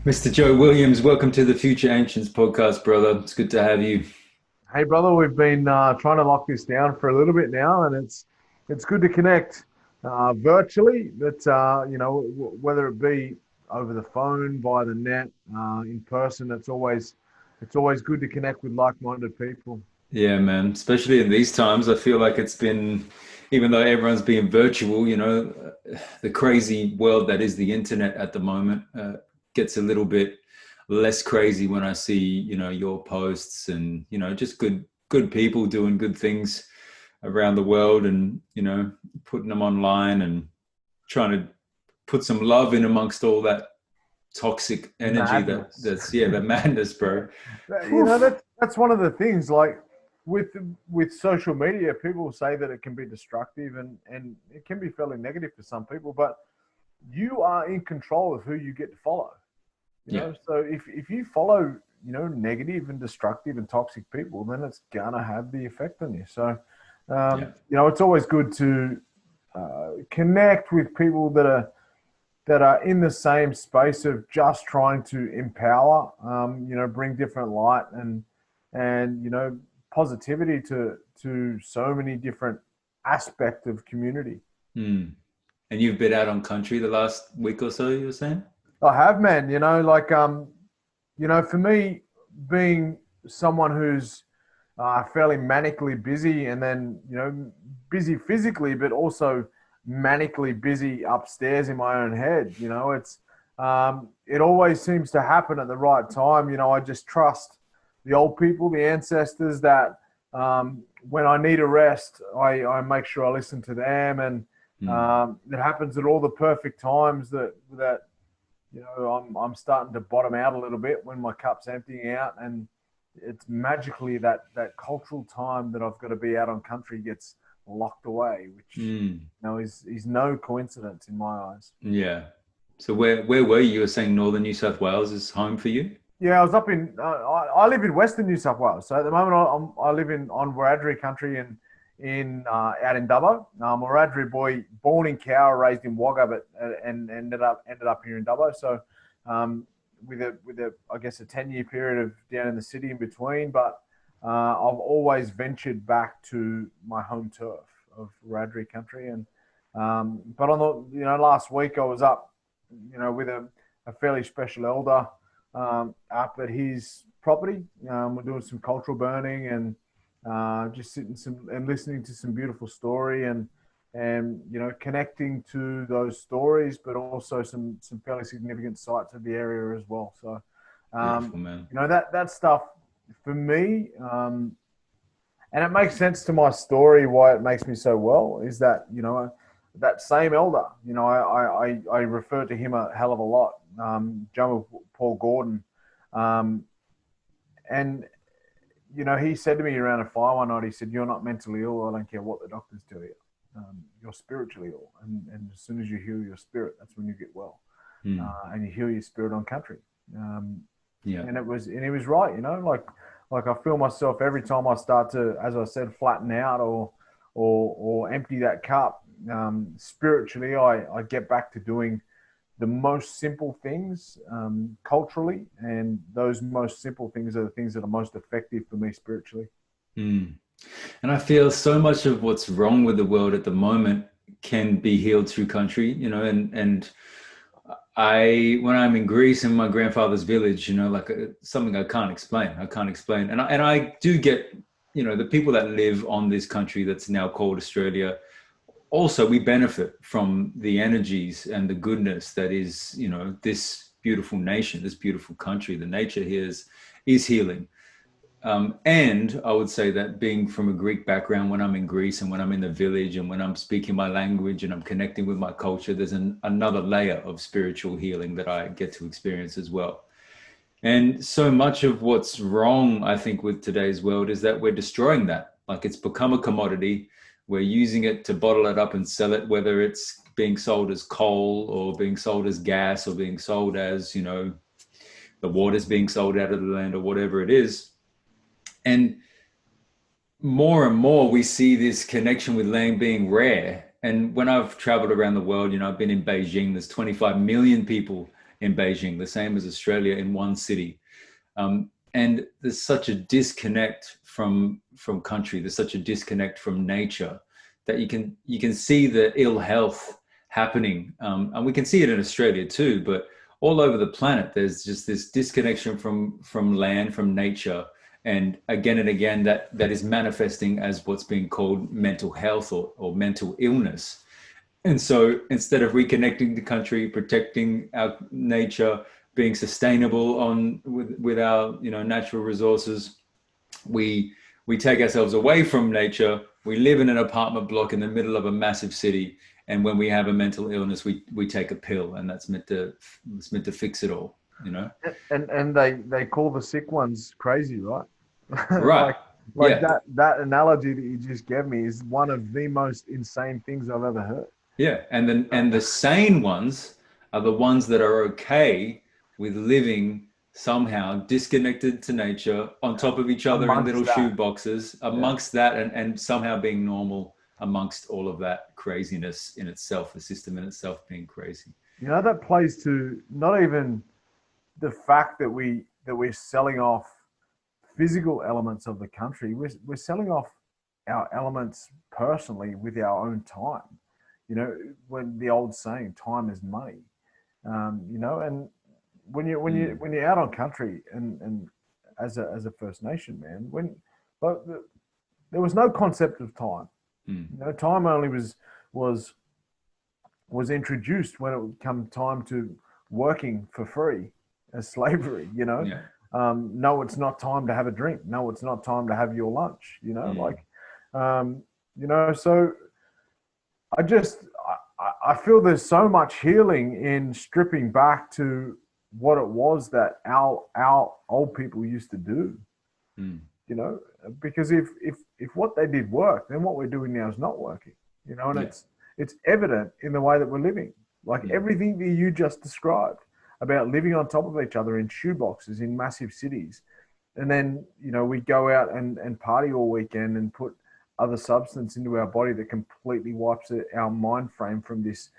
Mr. Joe Williams, welcome to the Future Ancients podcast, brother. It's good to have you. Hey, brother, we've been trying to lock this down for a little bit now, and it's good to connect virtually. But whether it be over the phone, via the net, in person, it's always good to connect with like-minded people. Yeah, man. Especially in these times, I feel like it's been, even though everyone's being virtual, the crazy world that is the internet at the moment gets a little bit less crazy when I see, your posts and, just good people doing good things around the world and, putting them online and trying to put some love in amongst all that toxic energy Madness. the madness, bro. That's one of the things. Like with social media, people say that it can be destructive and it can be fairly negative for some people, but you are in control of who you get to follow. So if you follow, negative and destructive and toxic people, then it's gonna have the effect on you. So, it's always good to connect with people that are in the same space of just trying to empower, bring different light and positivity to so many different aspects of community. Mm. And you've been out on country the last week or so, you were saying? I have, man. For me, being someone who's fairly manically busy, and then busy physically, but also manically busy upstairs in my own head. It always seems to happen at the right time. I just trust the old people, the ancestors, that when I need a rest, I make sure I listen to them, and it happens at all the perfect times that I'm starting to bottom out a little bit when my cup's emptying out, and it's magically that cultural time that I've got to be out on country gets locked away, which is no coincidence in my eyes. Yeah. So where were you? You were saying Northern New South Wales is home for you? Yeah, I was up in. I live in Western New South Wales, so at the moment I live on Wiradjuri country and in out in Dubbo. I'm a Wiradjuri boy, born in Cowra, raised in Wagga, but and ended up here in Dubbo. So with a I guess a 10-year period of down in the city in between, but I've always ventured back to my home turf of Wiradjuri country, and but on the last week I was up with a fairly special elder up at his property. We're doing some cultural burning and just sitting and listening to some beautiful story and connecting to those stories, but also some fairly significant sites of the area as well. So Beautiful, man. that stuff for me, and it makes sense to my story why it makes me so well, is that that same elder, I refer to him a hell of a lot, John Paul Gordon, and he said to me around a fire one night, he said, "You're not mentally ill. I don't care what the doctors tell you. You're spiritually ill. And as soon as you heal your spirit, that's when you get well. And you heal your spirit on country." And he was right, like I feel myself every time I start to, as I said, flatten out or empty that cup, spiritually, I get back to doing the most simple things culturally, and those most simple things are the things that are most effective for me spiritually. And I feel so much of what's wrong with the world at the moment can be healed through country, and when I'm in Greece in my grandfather's village, something I can't explain. And I do get, the people that live on this country that's now called Australia. Also, we benefit from the energies and the goodness that is, this beautiful nation, this beautiful country. The nature here is healing. And I would say that being from a Greek background, when I'm in Greece and when I'm in the village and when I'm speaking my language and I'm connecting with my culture, there's another layer of spiritual healing that I get to experience as well. And so much of what's wrong, I think, with today's world is that we're destroying that. Like, it's become a commodity. We're using it to bottle it up and sell it, whether it's being sold as coal or being sold as gas or being sold as, the water's being sold out of the land or whatever it is. And more and more we see this connection with land being rare. And when I've traveled around the world, I've been in Beijing, there's 25 million people in Beijing, the same as Australia in one city. And there's such a disconnect from country. There's such a disconnect from nature that you can see the ill health happening, and we can see it in Australia too. But all over the planet, there's just this disconnection from land, from nature, and again that is manifesting as what's being called mental health or mental illness. And so instead of reconnecting the country, protecting our nature, being sustainable with our natural resources, we take ourselves away from nature. We live in an apartment block in the middle of a massive city, and when we have a mental illness, we take a pill, and it's meant to fix it all, And they call the sick ones crazy, right? Right. Like that analogy that you just gave me is one of the most insane things I've ever heard. Yeah, and the sane ones are the ones that are okay with living somehow disconnected to nature, on top of each other in little shoe boxes, amongst that, and somehow being normal amongst all of that craziness in itself, the system in itself being crazy. That plays to not even the fact that we're selling off physical elements of the country. We're selling off our elements personally with our own time. When the old saying, time is money. And when you're out on country and as a First Nation man, but there was no concept of time. Time only was introduced when it would come time to working for free as slavery. No, it's not time to have a drink. No, it's not time to have your lunch. So I feel there's so much healing in stripping back to what it was that our old people used to do. Because if what they did worked, then what we're doing now is not working. And it's evident in the way that we're living. Like everything that you just described about living on top of each other in shoeboxes in massive cities, and then we go out and party all weekend and put other substance into our body that completely wipes our mind frame from this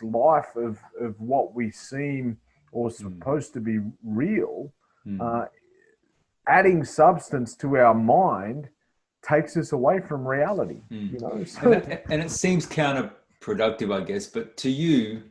life of what we seem or supposed to be real. Adding substance to our mind takes us away from reality. So, and it seems counterproductive, I guess. But to you,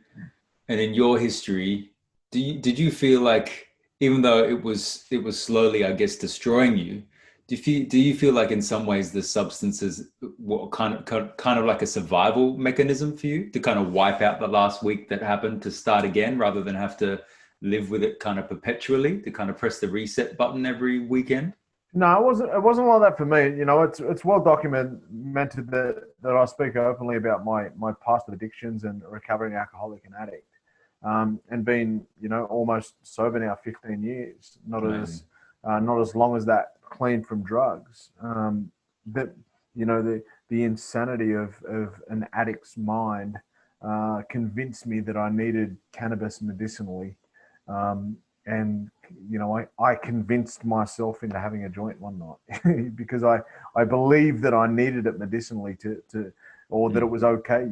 and in your history, did you feel like, even though it was slowly, I guess, destroying you, do you feel like in some ways the substances were kind of like a survival mechanism for you to kind of wipe out the last week that happened, to start again rather than have to live with it kind of perpetually, to kind of press the reset button every weekend? No, it wasn't like that for me. It's well documented that I speak openly about my past addictions and recovering alcoholic and addict, and been almost sober now 15 years. Not as long as that, clean from drugs. That the insanity of an addict's mind convinced me that I needed cannabis medicinally. And I convinced myself into having a joint one night because I believed that I needed it medicinally or that it was okay.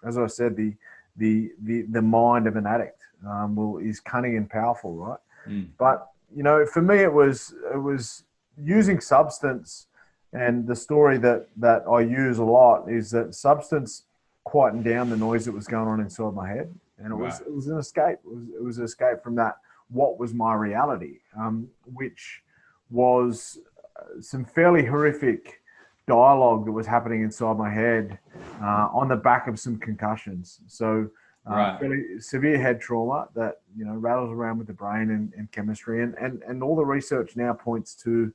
As I said, the mind of an addict is cunning and powerful, right? But for me, it was using substance, and the story that I use a lot is that substance quietened down the noise that was going on inside my head. And it was an escape. It was an escape from that. What was my reality, which was some fairly horrific dialogue that was happening inside my head on the back of some concussions. So fairly severe head trauma that rattles around with the brain and chemistry, and all the research now points to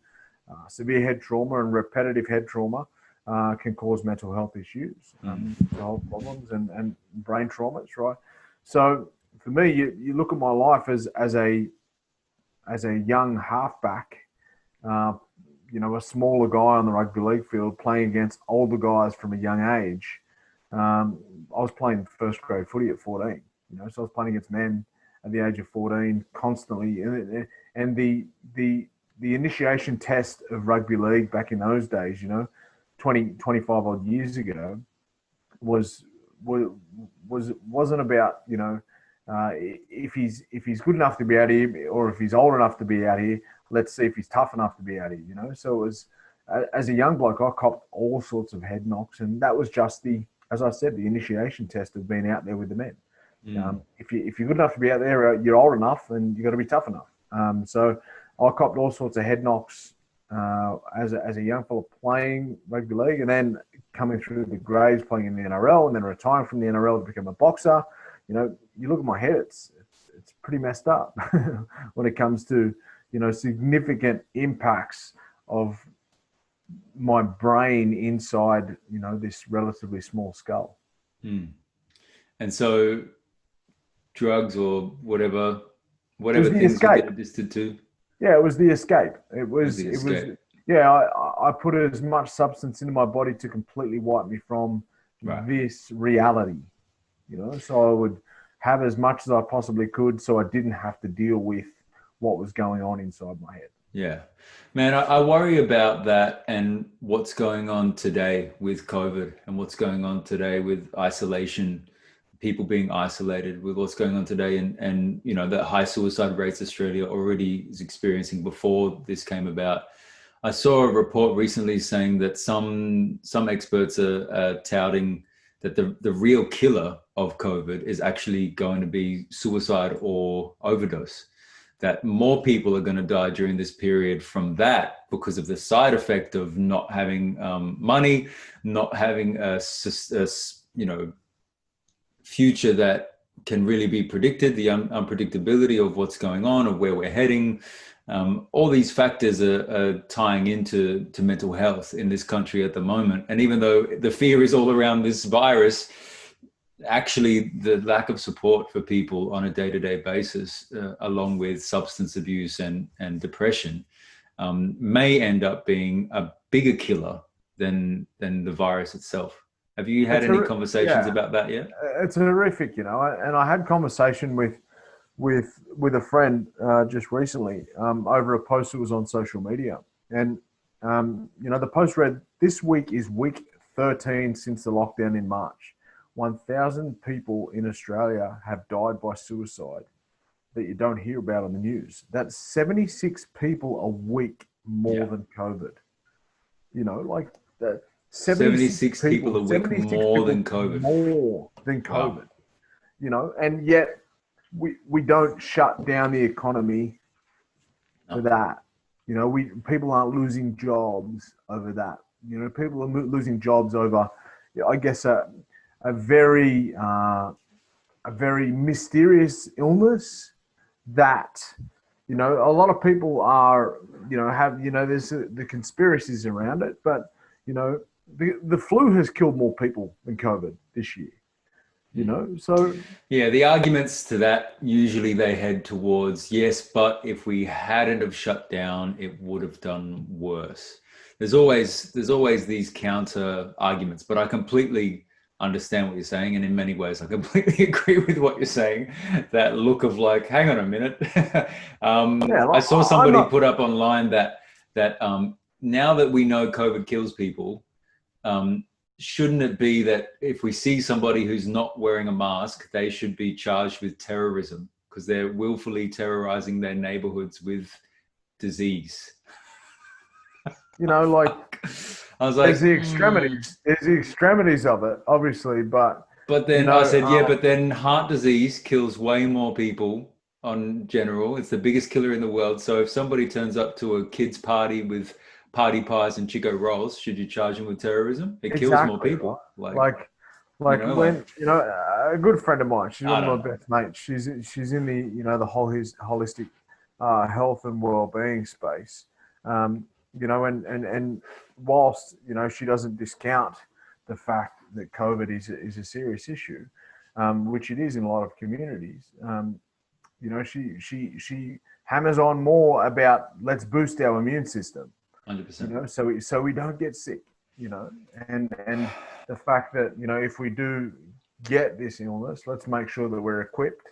severe head trauma and repetitive head trauma can cause mental health issues, health problems, and brain traumas, right? So for me, you look at my life as a young halfback, a smaller guy on the rugby league field playing against older guys from a young age. I was playing first grade footy at 14, so I was playing against men at the age of 14 constantly. And the initiation test of rugby league back in those days, 25 odd years ago, was wasn't about, you know, if he's good enough to be out here, or if he's old enough to be out here, let's see if he's tough enough to be out here, you know. So it was, as a young bloke, I copped all sorts of head knocks, and that was just as I said, the initiation test of being out there with the men. If you're good enough to be out there, you're old enough, and you got to be tough enough. So I copped all sorts of head knocks as a young fella playing rugby league, and then coming through the grades, playing in the NRL, and then retiring from the NRL to become a boxer. You know, you look at my head; it's pretty messed up when it comes to, you know, significant impacts of my brain inside, you know, this relatively small skull. And so drugs or whatever things you get addicted to. Yeah, it was the escape. It was yeah, I put as much substance into my body to completely wipe me from this reality, you know, so I would have as much as I possibly could so I didn't have to deal with what was going on inside my head. Yeah, man, I worry about that and what's going on today with COVID and what's going on today with isolation, people being isolated, with what's going on today, and you know, the high suicide rates Australia already is experiencing before this came about. I saw a report recently saying that some experts are touting that the real killer of COVID is actually going to be suicide or overdose. That more people are going to die during this period from that because of the side effect of not having money, not having a you know, future that can really be predicted, the unpredictability of what's going on, of where we're heading. All these factors are tying into mental health in this country at the moment. And even though the fear is all around this virus, actually the lack of support for people on a day-to-day basis, along with substance abuse and depression, may end up being a bigger killer than the virus itself. Have you had any conversations about that yet? It's horrific, you know, and I had conversation with a friend just recently over a post that was on social media. And, you know, the post read, "This week is week 13 since the lockdown in March. 1,000 people in Australia have died by suicide that you don't hear about on the news. That's 76 people a week more than COVID." You know, like that. 76 people a week more than COVID. More than COVID. Wow. You know, and yet we don't shut down the economy for that. You know, people aren't losing jobs over that. You know, people are losing jobs over, I guess, a very mysterious illness that, you know, a lot of people are, you know, have, you know, there's the conspiracies around it, but, you know, the flu has killed more people than COVID this year, you know, so. Yeah, the arguments to that, usually they head towards, yes, but if we hadn't have shut down, it would have done worse. There's always these counter arguments, but I completely understand what you're saying. And in many ways, I completely agree with what you're saying. That look of like, hang on a minute. I saw somebody put up online that now that we know COVID kills people, shouldn't it be that if we see somebody who's not wearing a mask, they should be charged with terrorism because they're willfully terrorizing their neighborhoods with disease? You know, like, I was like, there's the extremities of it, obviously, but then, you know, I said, but then heart disease kills way more people on general. It's the biggest killer in the world. So if somebody turns up to a kid's party with party pies and Chico rolls, should you charge them with terrorism? It kills more people. Like you know, when, you know, a good friend of mine, she's one of my best mates. She's in the, you know, the holistic health and well-being space. You know, and whilst, you know, she doesn't discount the fact that COVID is a serious issue, which it is in a lot of communities. You know, she hammers on more about let's boost our immune system. 100%. You know, so we don't get sick. You know, and the fact that, you know, if we do get this illness, let's make sure that we're equipped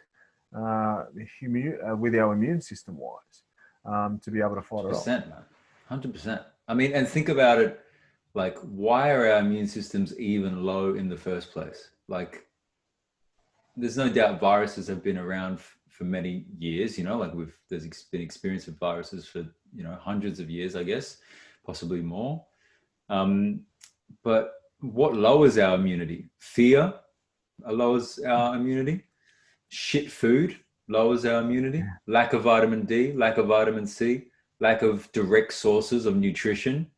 with our immune system wise to be able to fight it off. 100%, man. 100%. I mean, and think about it Like, why are our immune systems even low in the first place? Like, there's no doubt viruses have been around for many years, you know, like there's been experience with viruses for, you know, hundreds of years, I guess, possibly more. But what lowers our immunity? Fear lowers our immunity. Shit food lowers our immunity. Lack of vitamin D, lack of vitamin C, lack of direct sources of nutrition.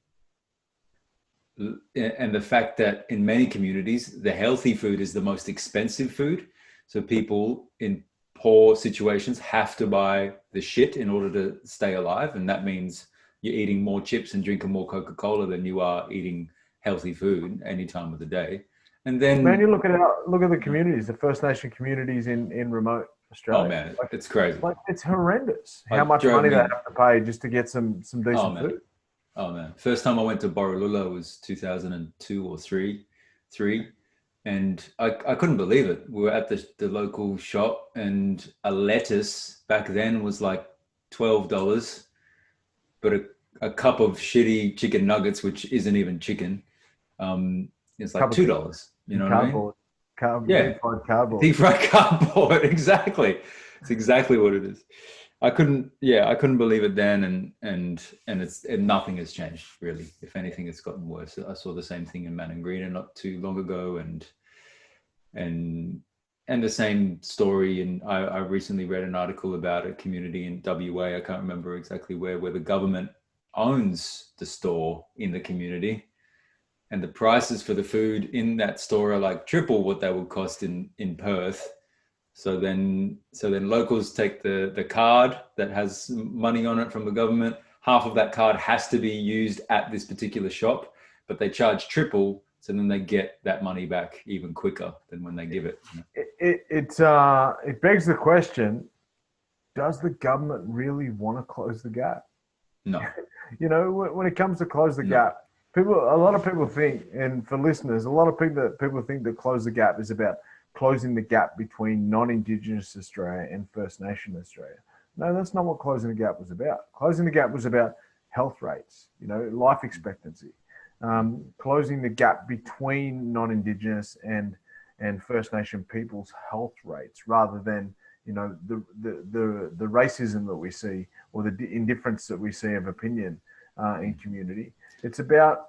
And the fact that in many communities, the healthy food is the most expensive food. So people in poor situations have to buy the shit in order to stay alive. And that means you're eating more chips and drinking more Coca-Cola than you are eating healthy food any time of the day. And then, man, you look at the communities, the First Nation communities in remote Australia. Oh man, it's crazy. Like, it's horrendous how much money they have to pay just to get some decent food. Oh man, first time I went to Borroloola was 2002 or three, and I couldn't believe it. We were at the local shop, and a lettuce back then was like $12, but a cup of shitty chicken nuggets, which isn't even chicken, it's like $2. You know what I mean? Deep fried cardboard. Deep fried cardboard, exactly. It's exactly what it is. I couldn't believe it then, and nothing has changed really. If anything, it's gotten worse. I saw the same thing in Maningrida not too long ago, and the same story. And I recently read an article about a community in WA. I can't remember exactly where the government owns the store in the community, and the prices for the food in that store are like triple what they would cost in Perth. So then locals take the card that has money on it from the government. Half of that card has to be used at this particular shop, but they charge triple. So then they get that money back even quicker than when they give it. It begs the question: does the government really want to close the gap? No. You know, when it comes to close the gap, a lot of people think, and for listeners, a lot of people think that close the gap is about closing the gap between non-Indigenous Australia and First Nation Australia. No, that's not what closing the gap was about. Closing the gap was about health rates, you know, life expectancy. Closing the gap between non-Indigenous and First Nation people's health rates, rather than, you know, the racism that we see or the indifference that we see of opinion in community. It's about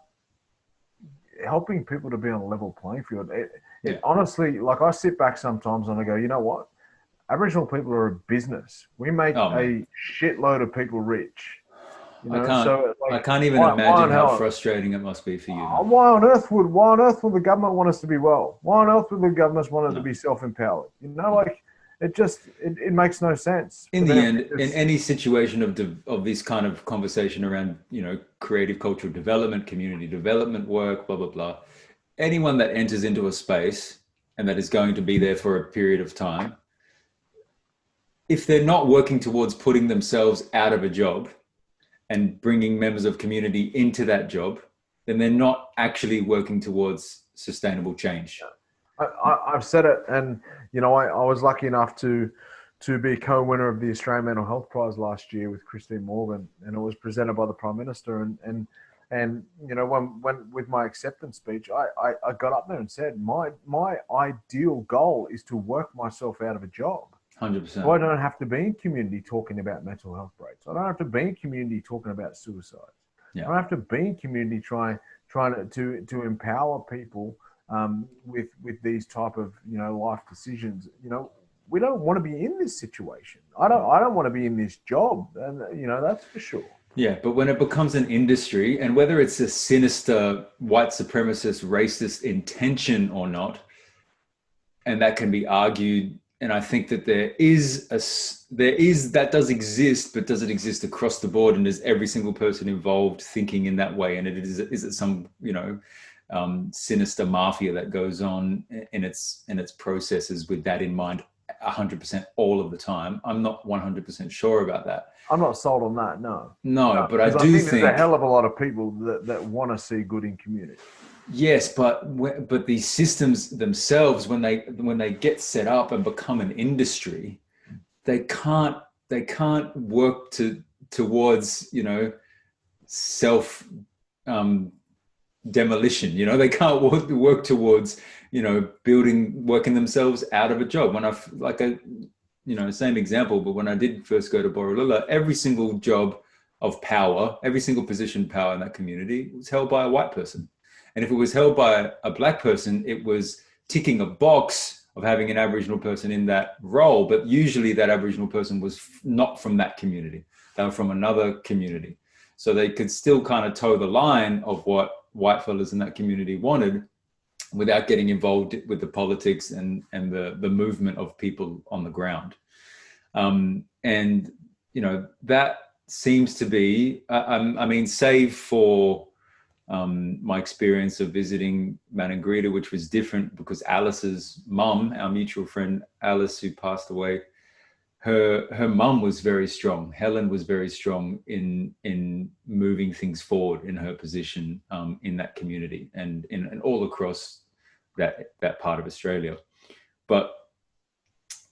helping people to be on a level playing field. It honestly, like, I sit back sometimes and I go, you know what? Aboriginal people are a business. We make a shitload of people rich. You know? I can't even imagine how frustrating it must be for you. Why on earth would the government want us to be well? Why on earth would the government want us to be self-empowered? You know, like, it makes no sense. In the end, in any situation of this kind of conversation around, you know, creative cultural development, community development work, blah, blah, blah, anyone that enters into a space and that is going to be there for a period of time, if they're not working towards putting themselves out of a job and bringing members of community into that job, then they're not actually working towards sustainable change. I've said it, and you know, I was lucky enough to be co-winner of the Australian Mental Health Prize last year with Christine Morgan, and it was presented by the Prime Minister. And you know, when with my acceptance speech, I got up there and said, my ideal goal is to work myself out of a job. 100%. So I don't have to be in community talking about mental health breaks. I don't have to be in community talking about suicide. Yeah. I don't have to be in community trying to empower people with these type of, you know, life decisions. You know, we don't want to be in this situation. I don't want to be in this job, and you know, that's for sure. Yeah, but when it becomes an industry, and whether it's a sinister white supremacist racist intention or not, and that can be argued, and I think that there is that does exist, but does it exist across the board, and is every single person involved thinking in that way, and is it some, you know, sinister mafia that goes on in its processes with that in mind 100% all of the time? I'm not 100% sure about that. I'm not sold on that. No, but I do think there's a hell of a lot of people that want to see good in community. Yes, but these systems themselves, when they get set up and become an industry, they can't work towards, you know, self demolition. You know, they can't work towards, you know, working themselves out of a job. When you know, same example, but when I did first go to Borroloola, every single job of power, every single position of power in that community was held by a white person. And if it was held by a black person, it was ticking a box of having an Aboriginal person in that role. But usually that Aboriginal person was not from that community. They were from another community. So they could still kind of toe the line of what white fellas in that community wanted without getting involved with the politics and the movement of people on the ground. And, you know, that seems to be, I mean, save for my experience of visiting Maningrida, which was different because Alice's mum, our mutual friend Alice, who passed away, her mum was very strong. Helen was very strong in moving things forward in her position in that community and all across that part of Australia. But,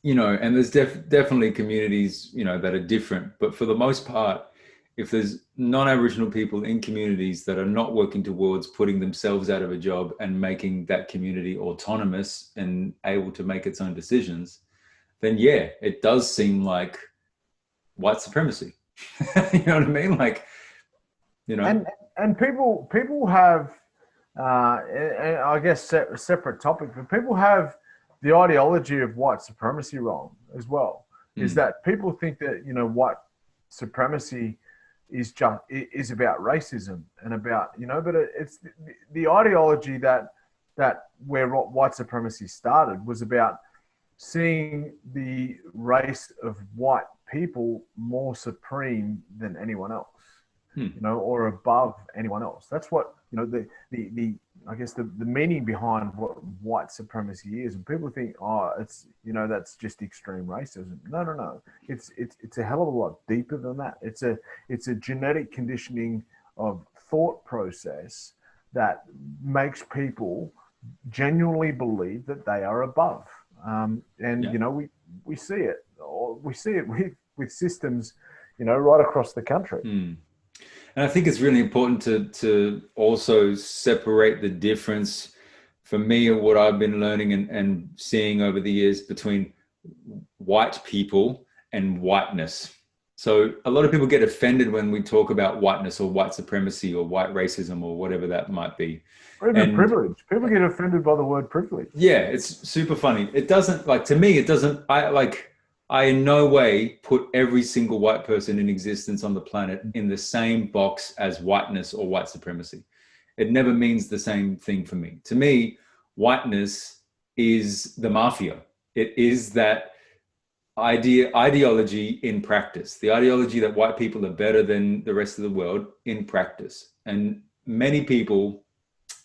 you know, and there's definitely communities, you know, that are different. But for the most part, if there's non-Aboriginal people in communities that are not working towards putting themselves out of a job and making that community autonomous and able to make its own decisions, then yeah, it does seem like white supremacy. You know what I mean? Like, you know. And people have, and I guess a separate topic, but people have the ideology of white supremacy wrong as well. Is that people think that, you know, white supremacy is about racism and about, you know, but it's the ideology that where white supremacy started was about seeing the race of white people more supreme than anyone else, you know, or above anyone else. That's what, you know, the I guess the meaning behind what white supremacy is. And people think, oh, it's, you know, that's just extreme racism. No. It's a hell of a lot deeper than that. It's a genetic conditioning of thought process that makes people genuinely believe that they are above. You know, we see it with systems, you know, right across the country. And I think it's really important to also separate the difference, for me, and what I've been learning and seeing over the years, between white people and whiteness. So a lot of people get offended when we talk about whiteness or white supremacy or white racism or whatever that might be. Or even privilege. People get offended by the word privilege. Yeah, it's super funny. It doesn't, like, to me, it doesn't, I in no way put every single white person in existence on the planet in the same box as whiteness or white supremacy. It never means the same thing for me. To me, whiteness is the mafia. It is that ideology in practice, the ideology that white people are better than the rest of the world in practice. And many people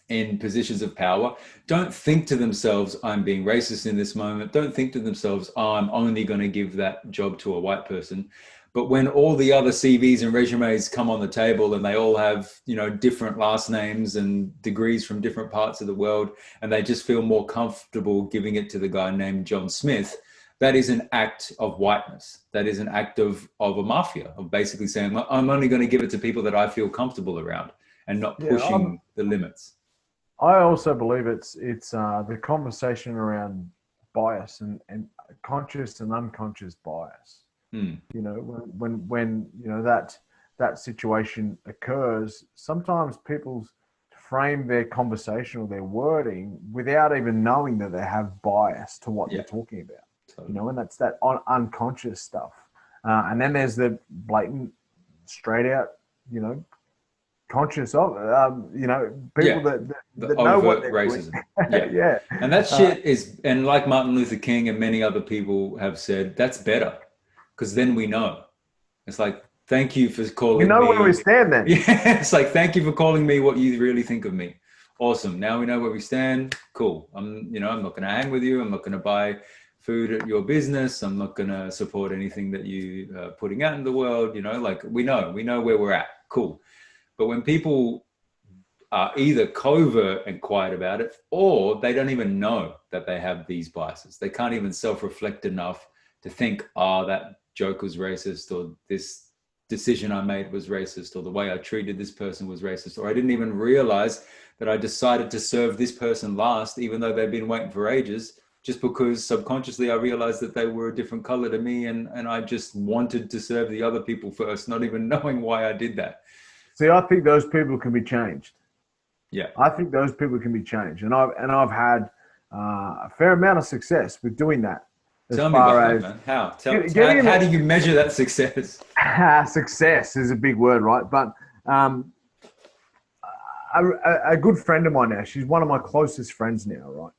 in positions of power don't think to themselves, I'm being racist in this moment. Don't think to themselves, oh, I'm only going to give that job to a white person. But when all the other CVs and resumes come on the table and they all have, you know, different last names and degrees from different parts of the world, and they just feel more comfortable giving it to the guy named John Smith, that is an act of whiteness. That is an act of a mafia, of basically saying, I'm only going to give it to people that I feel comfortable around and not pushing the limits. I also believe it's the conversation around bias and conscious and unconscious bias. You know, when you know that situation occurs, sometimes people frame their conversation or their wording without even knowing that they have bias to what they're talking about. Totally. You know, and that's that unconscious stuff. And then there's the blatant, straight out, you know, conscious of, you know, people that know what they're racism. Yeah. And that shit is, and like Martin Luther King and many other people have said, that's better, because then we know. It's like, thank you for calling me. We know where we stand then. Yeah, it's like, thank you for calling me what you really think of me. Awesome. Now we know where we stand. Cool. I'm not going to hang with you. I'm not going to buy food at your business. I'm not going to support anything that you are putting out in the world. You know, like we know where we're at. Cool. But when people are either covert and quiet about it, or they don't even know that they have these biases. They can't even self-reflect enough to think, oh, that joke was racist, or this decision I made was racist, or the way I treated this person was racist, or I didn't even realize that I decided to serve this person last, even though they've been waiting for ages, just because subconsciously I realized that they were a different color to me, and I just wanted to serve the other people first, not even knowing why I did that. See, I think those people can be changed. Yeah. I think those people can be changed. And I've had a fair amount of success with doing that. Tell me about that, man. How do you measure that success? Success is a big word, right? But a good friend of mine now, she's one of my closest friends now, right?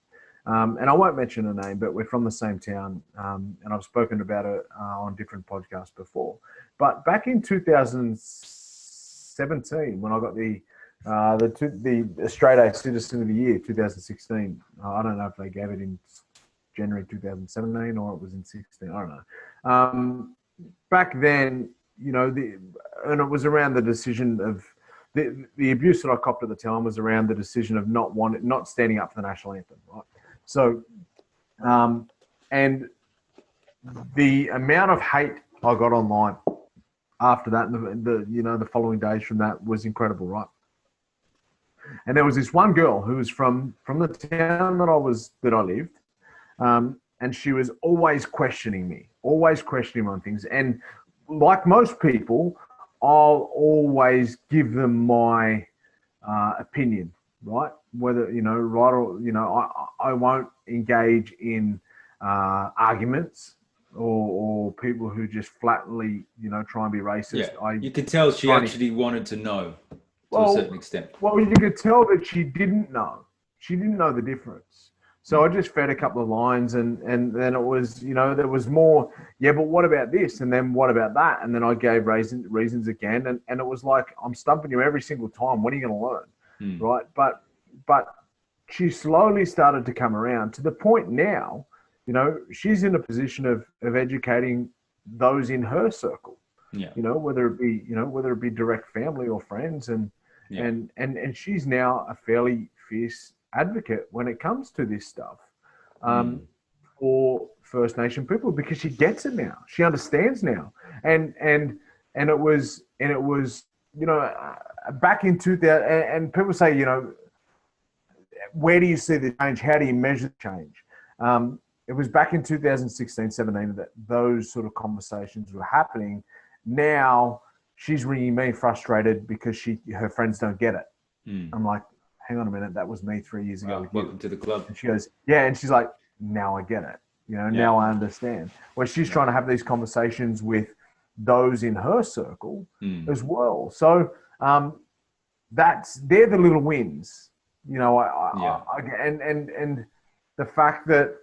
And I won't mention her name, but we're from the same town. And I've spoken about her on different podcasts before. But back in 2017, when I got the Australia Citizen of the Year, 2016, I don't know if they gave it in January 2017 or it was in 16. I don't know. Back then, you know, and it was around the decision of the abuse that I copped at the time was around the decision of not standing up for the national anthem, right? So, and the amount of hate I got online after that, and the following days from that was incredible, right? And there was this one girl who was from the town that I lived. And she was always questioning me on things. And like most people, I'll always give them my opinion, right? Whether, right or, I won't engage in arguments or people who just flatly, try and be racist. Yeah. You could tell she actually wanted to know to a certain extent. Well, you could tell that she didn't know. She didn't know the difference. So I just fed a couple of lines and then it was, there was more, yeah, but what about this? And then what about that? And then I gave reasons again. And it was like, I'm stumping you every single time. When are you going to learn? Right. But she slowly started to come around to the point now, she's in a position of educating those in her circle, whether it be direct family or friends. And she's now a fairly fierce advocate when it comes to this stuff for First Nation people, because she gets it now. She understands now. And it was back in 2000, and people say, where do you see the change? How do you measure the change? It was back in 2016, 17 that those sort of conversations were happening. Now she's ringing me frustrated because her friends don't get it. I'm like, hang on a minute, that was me 3 years ago. Welcome to the club. And she goes, yeah. And she's like, now I get it. Now I understand. Well, she's trying to have these conversations with those in her circle as well. So they're the little wins, and the fact that,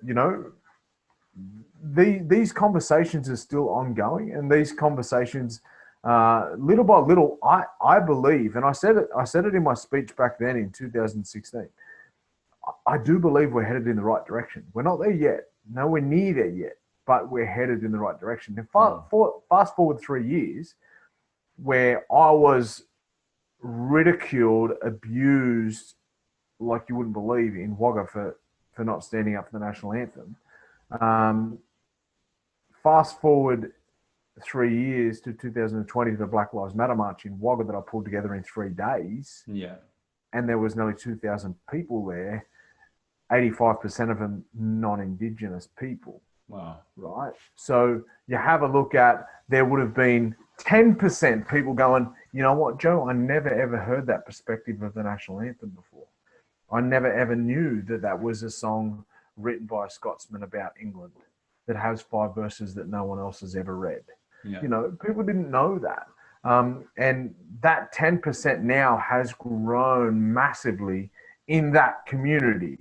these conversations are still ongoing, and these conversations, little by little, I believe, and I said it in my speech back then in 2016, I do believe we're headed in the right direction. We're not there yet, nowhere near there yet, but we're headed in the right direction. And fast forward 3 years, where I was ridiculed, abused, like you wouldn't believe, in Wagga for not standing up for the national anthem. Fast forward 3 years to 2020 to the Black Lives Matter march in Wagga that I pulled together in 3 days. Yeah. And there was nearly 2,000 people there, 85% of them non-Indigenous people. Wow. Right? So you have a look at, there would have been 10% people going, you know what, Joe, I never ever heard that perspective of the national anthem before. I never ever knew that was a song written by a Scotsman about England that has 5 verses that no one else has ever read. Yeah. People didn't know that. And that 10% now has grown massively in that community,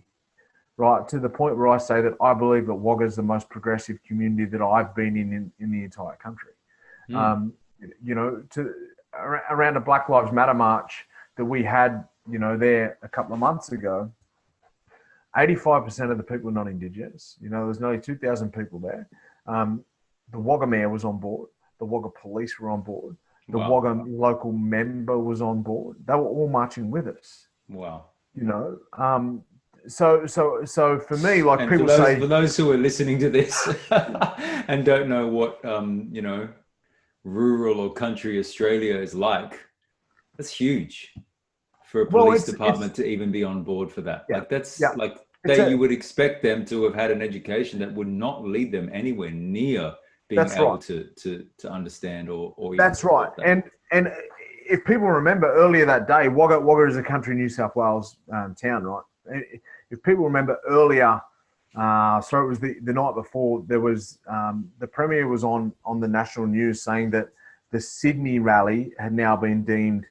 right? To the point where I say that I believe that Wagga is the most progressive community that I've been in the entire country. Around a Black Lives Matter march that we had, there a couple of months ago, 85% of the people are not Indigenous. There was nearly 2,000 people there. The Wagga mayor was on board. The Wagga police were on board. The Wagga local member was on board. They were all marching with us. Wow. So for me, like, and people say, for those who are listening to this and don't know what rural or country Australia is like, that's huge for a Well, police department to even be on board for that. Yeah, Like that's yeah. like It's you would expect them to have had an education that would not lead them anywhere near being that's able right. to understand or even That's right. support that. And if people remember earlier that day, Wagga is a country New South Wales town, right? If people remember earlier, so it was the night before, there was the Premier was on the national news saying that the Sydney rally had now been deemed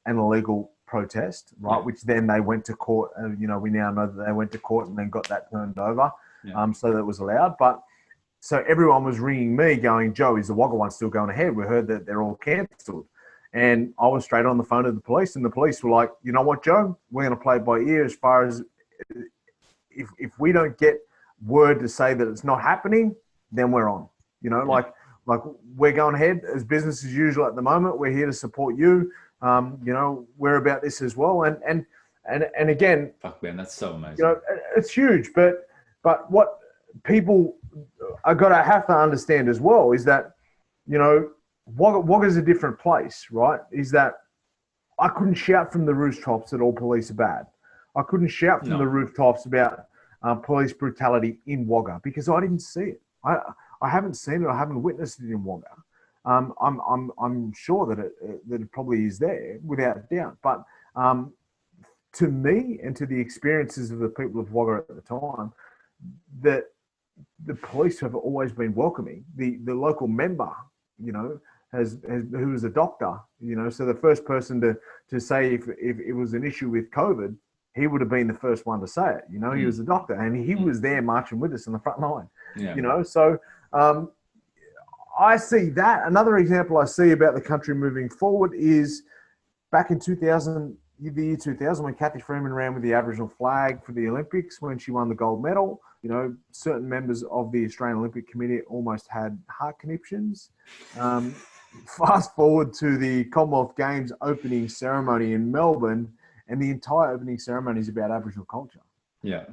an illegal protest, right? Yeah. Which then they went to court. We now know that they went to court and then got that turned over, so that it was allowed. But so everyone was ringing me going, Joe, is the Wagga one still going ahead? We heard that they're all cancelled. And I was straight on the phone to the police, and the police were like, you know what, Joe? We're going to play it by ear as far as if we don't get word to say that it's not happening, then we're on. Like we're going ahead as business as usual at the moment. We're here to support you. We're about this as well. And again, fuck man, that's so amazing. It's huge, but what people are got to have to understand as well is that, Wagga's a different place, right? Is that I couldn't shout from the rooftops that all police are bad. I couldn't shout from the rooftops about police brutality in Wagga because I didn't see it. I haven't seen it. I haven't witnessed it in Wagga. I'm sure that it probably is there without a doubt. But to me and to the experiences of the people of Wagga at the time, that the police have always been welcoming. The local member, who was a doctor, so the first person to say if it was an issue with COVID, he would have been the first one to say it. He was a doctor and he was there marching with us on the front line. Yeah. So I see that. Another example I see about the country moving forward is back in the year 2000, when Kathy Freeman ran with the Aboriginal flag for the Olympics, when she won the gold medal, certain members of the Australian Olympic Committee almost had heart conniptions. Fast forward to the Commonwealth Games opening ceremony in Melbourne, and the entire opening ceremony is about Aboriginal culture. Yeah.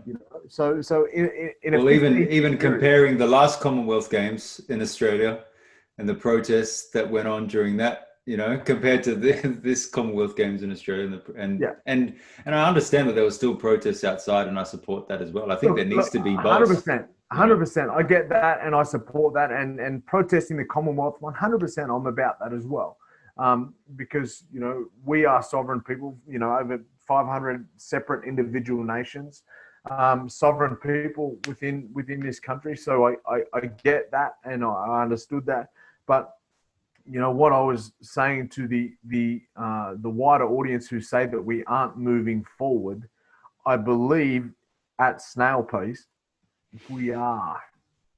So in well, even comparing the last Commonwealth Games in Australia and the protests that went on during that, compared to this Commonwealth Games in Australia, and I understand that there were still protests outside, and I support that as well. I think there needs to be both. 100%. I get that, and I support that, and protesting the Commonwealth, 100%. I'm about that as well, because we are sovereign people. Over 500 separate individual nations, sovereign people within this country. So I get that, and I understood that, but. What I was saying to the wider audience who say that we aren't moving forward, I believe at snail pace we are.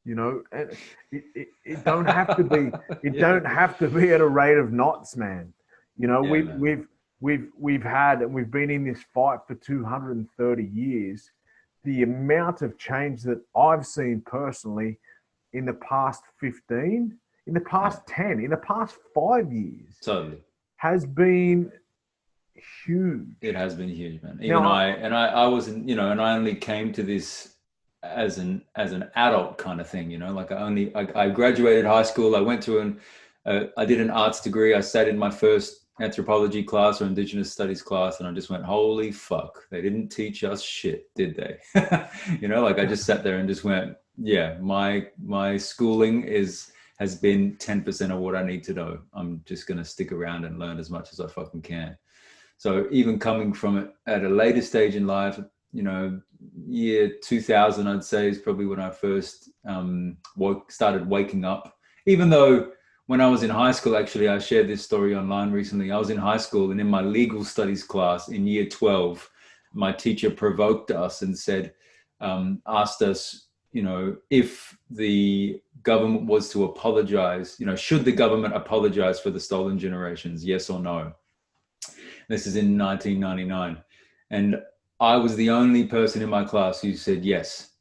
It don't have to be. It don't have to be at a rate of knots, man. We've had and we've been in this fight for 230 years. The amount of change that I've seen personally in the past 15. In the past 10, in the past 5 years, totally has been huge. It has been huge, man. Even I wasn't, and I only came to this as an adult kind of thing, like I graduated high school. I went to I did an arts degree. I sat in my first anthropology class or Indigenous studies class, and I just went, holy fuck, they didn't teach us shit, did they? I just sat there and just went, yeah, my schooling has been 10% of what I need to know. I'm just going to stick around and learn as much as I fucking can. So even coming from it at a later stage in life, year 2000, I'd say is probably when I first started waking up. Even though when I was in high school, actually, I shared this story online recently. I was in high school, and in my legal studies class in year 12, my teacher provoked us and said, asked us, if the government was to apologize, should the government apologize for the stolen generations, yes or no? This is in 1999. And I was the only person in my class who said yes.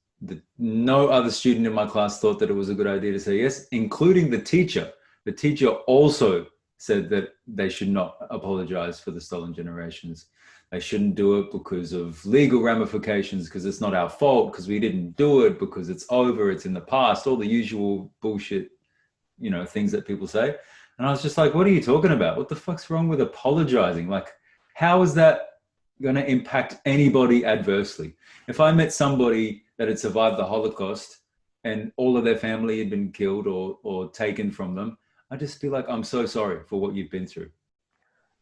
No other student in my class thought that it was a good idea to say yes, including the teacher. The teacher also said that they should not apologize for the stolen generations. They shouldn't do it because of legal ramifications, because it's not our fault, because we didn't do it, because it's over, it's in the past, all the usual bullshit, things that people say. And I was just like, what are you talking about? What the fuck's wrong with apologizing? Like, how is that going to impact anybody adversely? If I met somebody that had survived the Holocaust and all of their family had been killed or taken from them, I'd just be like, I'm so sorry for what you've been through.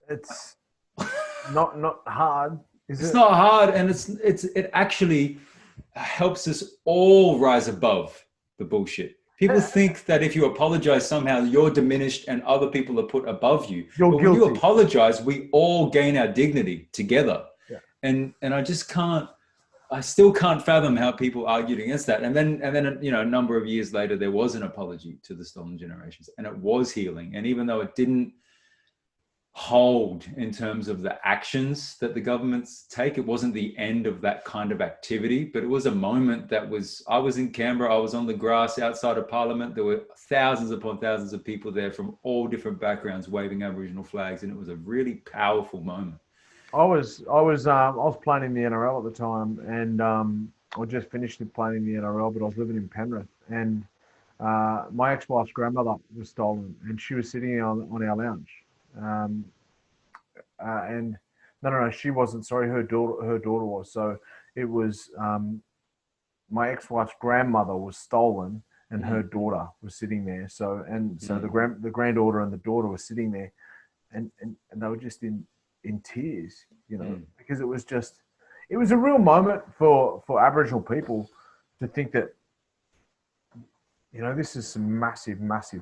It's not hard, is it? It's not hard, and it actually helps us all rise above the bullshit. People think that if you apologize somehow you're diminished and other people are put above you. You're but guilty. when you apologize, we all gain our dignity together. Yeah. And I still can't fathom how people argued against that. And then a number of years later there was an apology to the stolen generations, and it was healing. And even though it didn't hold in terms of the actions that the governments take, it wasn't the end of that kind of activity, but it was a moment I was in Canberra, I was on the grass outside of Parliament, there were thousands upon thousands of people there from all different backgrounds waving Aboriginal flags, and it was a really powerful moment. I was playing in the NRL at the time, and I just finished playing in the NRL, but I was living in Penrith, and my ex-wife's grandmother was stolen, and she was sitting on our lounge. And no, she wasn't. Sorry, her daughter was. So it was my ex-wife's grandmother was stolen, and her daughter was sitting there. So the granddaughter and the daughter were sitting there, and they were just in tears, because it was a real moment for Aboriginal people to think that, this is some massive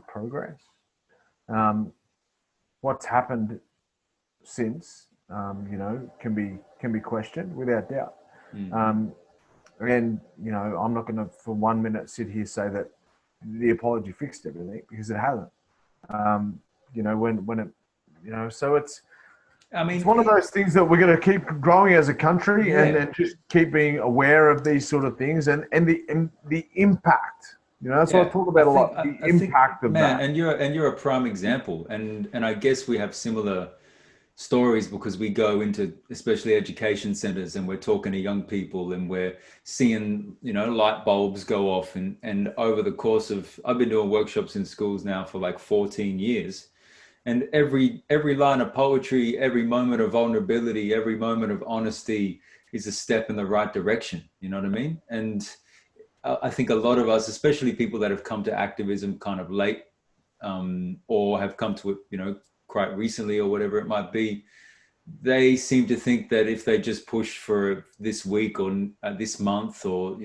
progress. What's happened since, can be questioned without doubt. And, I'm not going to for 1 minute sit here say that the apology fixed everything, because it hasn't. So it's one of those things that we're going to keep growing as a country, and just keep being aware of these sort of things and the impact. That's what I talk about a lot. The impact of that. And you're a prime example. And I guess we have similar stories, because we go into especially education centers and we're talking to young people and we're seeing, light bulbs go off. And over the course of, I've been doing workshops in schools now for like 14 years. And every line of poetry, every moment of vulnerability, every moment of honesty is a step in the right direction. You know what I mean? And I think a lot of us, especially people that have come to activism kind of late, or have come to it, quite recently or whatever it might be, they seem to think that if they just push for this week or this month or,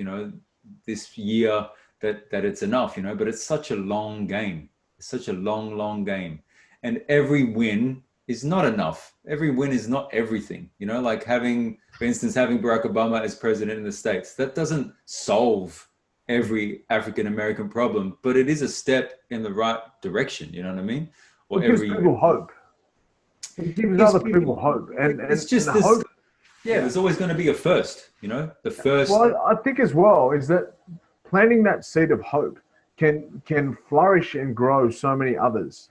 this year, that it's enough, but it's such a long game. It's such a long game. And every win is not enough. Every win is not everything, like for instance, having Barack Obama as president in the States, that doesn't solve every African-American problem, but it is a step in the right direction. You know what I mean? Or it gives people hope. It gives other people hope. And it's just this, hope. Yeah, there's always going to be a first, the first. Well, I think as well is that planting that seed of hope can flourish and grow so many others.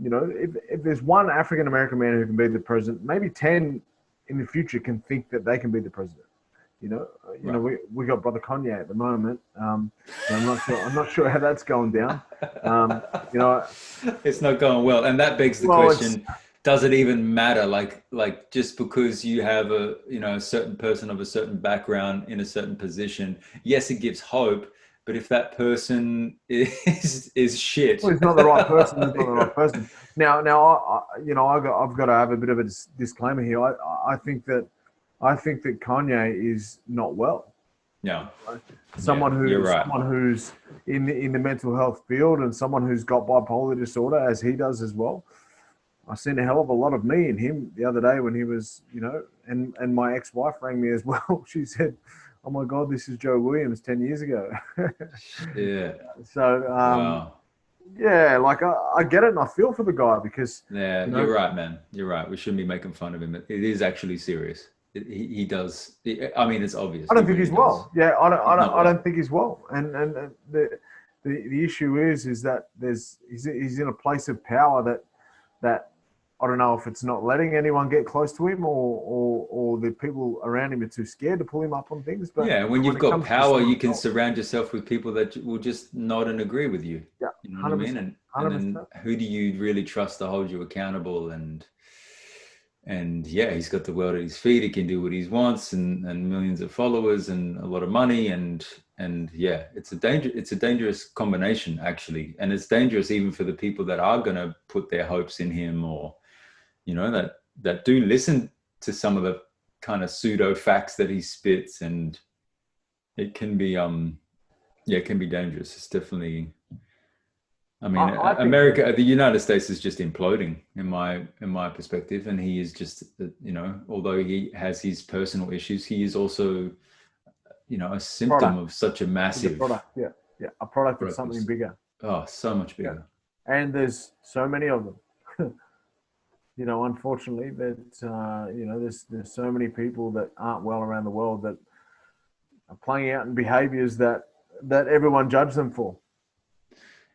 If there's one African-American man who can be the president, maybe 10 in the future can think that they can be the president. We got Brother Kanye at the moment. I'm not sure how that's going down. It's not going well, and that begs the question: does it even matter? Like just because you have a certain person of a certain background in a certain position, yes, it gives hope. But if that person is shit, well, he's not the right person. He's not the right person. Now, I've got to have a bit of a disclaimer here. I think that Kanye is not well. Yeah. Someone who's in the mental health field, and someone who's got bipolar disorder, as he does as well. I seen a hell of a lot of me in him the other day when he was, and my ex-wife rang me as well. She said, "Oh my God, this is Joe Williams 10 years ago." Yeah. So, wow. Yeah, like I get it, and I feel for the guy, because you're right, man. You're right. We shouldn't be making fun of him. It is actually serious. He does. I mean, it's obvious. I don't think he's well. Yeah, I don't think he's well. And the issue is that he's in a place of power that I don't know if it's not letting anyone get close to him, or the people around him are too scared to pull him up on things. But yeah, when you've got power, you can surround yourself with people that will just nod and agree with you. Yeah, you know what 100%. I mean. 100%. who do you really trust to hold you accountable? And yeah, he's got the world at his feet. He can do what he wants, and millions of followers and a lot of money. And yeah, it's a dangerous combination, actually. And it's dangerous even for the people that are going to put their hopes in him, or, you know, that do listen to some of the kind of pseudo facts that he spits. And it can be, it can be dangerous. It's definitely, I mean, I think America, the United States is just imploding in my perspective, and he is just, you know, although he has his personal issues, he is also, you know, a symptom of such a massive product. A product of something bigger. Oh, so much bigger. Yeah. And there's so many of them. You know, unfortunately, that you know, there's so many people that aren't well around the world that are playing out in behaviours that everyone judges them for.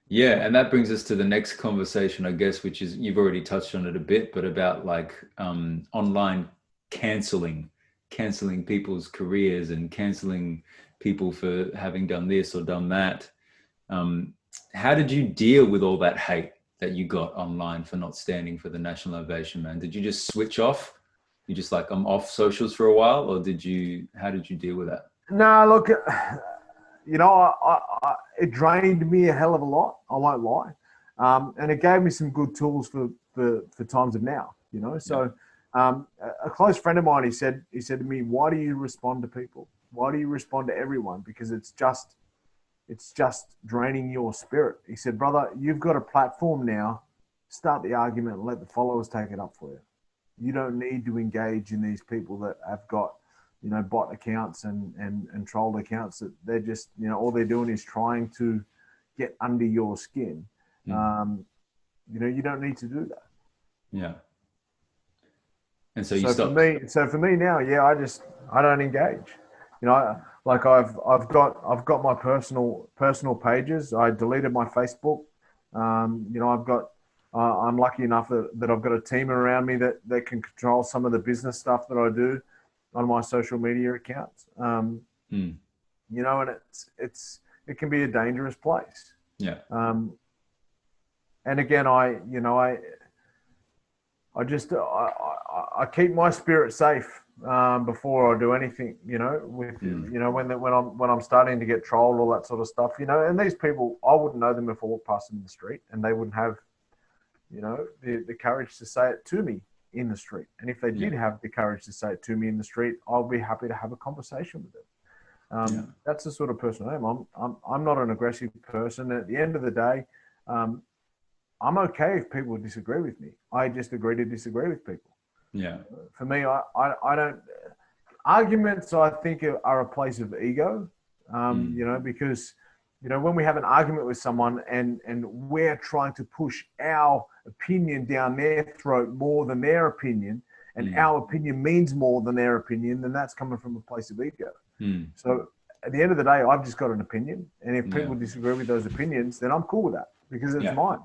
Yeah, and that brings us to the next conversation, I guess, which is, you've already touched on it a bit, but about like online cancelling people's careers and cancelling people for having done this or done that. How did you deal with all that hate that you got online for not standing for the national ovation, man? Did you just switch off? You just like, I'm off socials for a while, or how did you deal with that? No, look, you know, it drained me a hell of a lot. I won't lie, and it gave me some good tools for times of now. You know, so a close friend of mine, he said to me, "Why do you respond to people? Why do you respond to everyone? Because it's just draining your spirit." He said, "Brother, you've got a platform now. Start the argument and let the followers take it up for you. You don't need to engage in these people that have got, you know, bot accounts and trolled accounts that they're just, you know, all they're doing is trying to get under your skin. You know, you don't need to do that." Yeah. And so you stopped. For me now, I don't engage. You know, like I've got my personal pages. I deleted my Facebook. You know, I'm lucky enough that I've got a team around me that can control some of the business stuff that I do on my social media accounts. You know, and it can be a dangerous place. Yeah. And again, I keep my spirit safe before I do anything. You know, you know, when I'm starting to get trolled, all that sort of stuff. You know, and these people, I wouldn't know them if I walked past them in the street, and they wouldn't have, you know, the courage to say it to me in the street. And if they did have the courage to say it to me in the street, I'll be happy to have a conversation with them. That's the sort of person I am. I'm not an aggressive person. At the end of the day, I'm okay if people disagree with me. I just agree to disagree with people. Yeah. For me, I don't. Arguments, I think, are a place of ego. You know, because, you know, when we have an argument with someone and we're trying to push our opinion down their throat more than their opinion, and our opinion means more than their opinion, then that's coming from a place of ego. So at the end of the day, I've just got an opinion, and if people disagree with those opinions, then I'm cool with that because it's mine.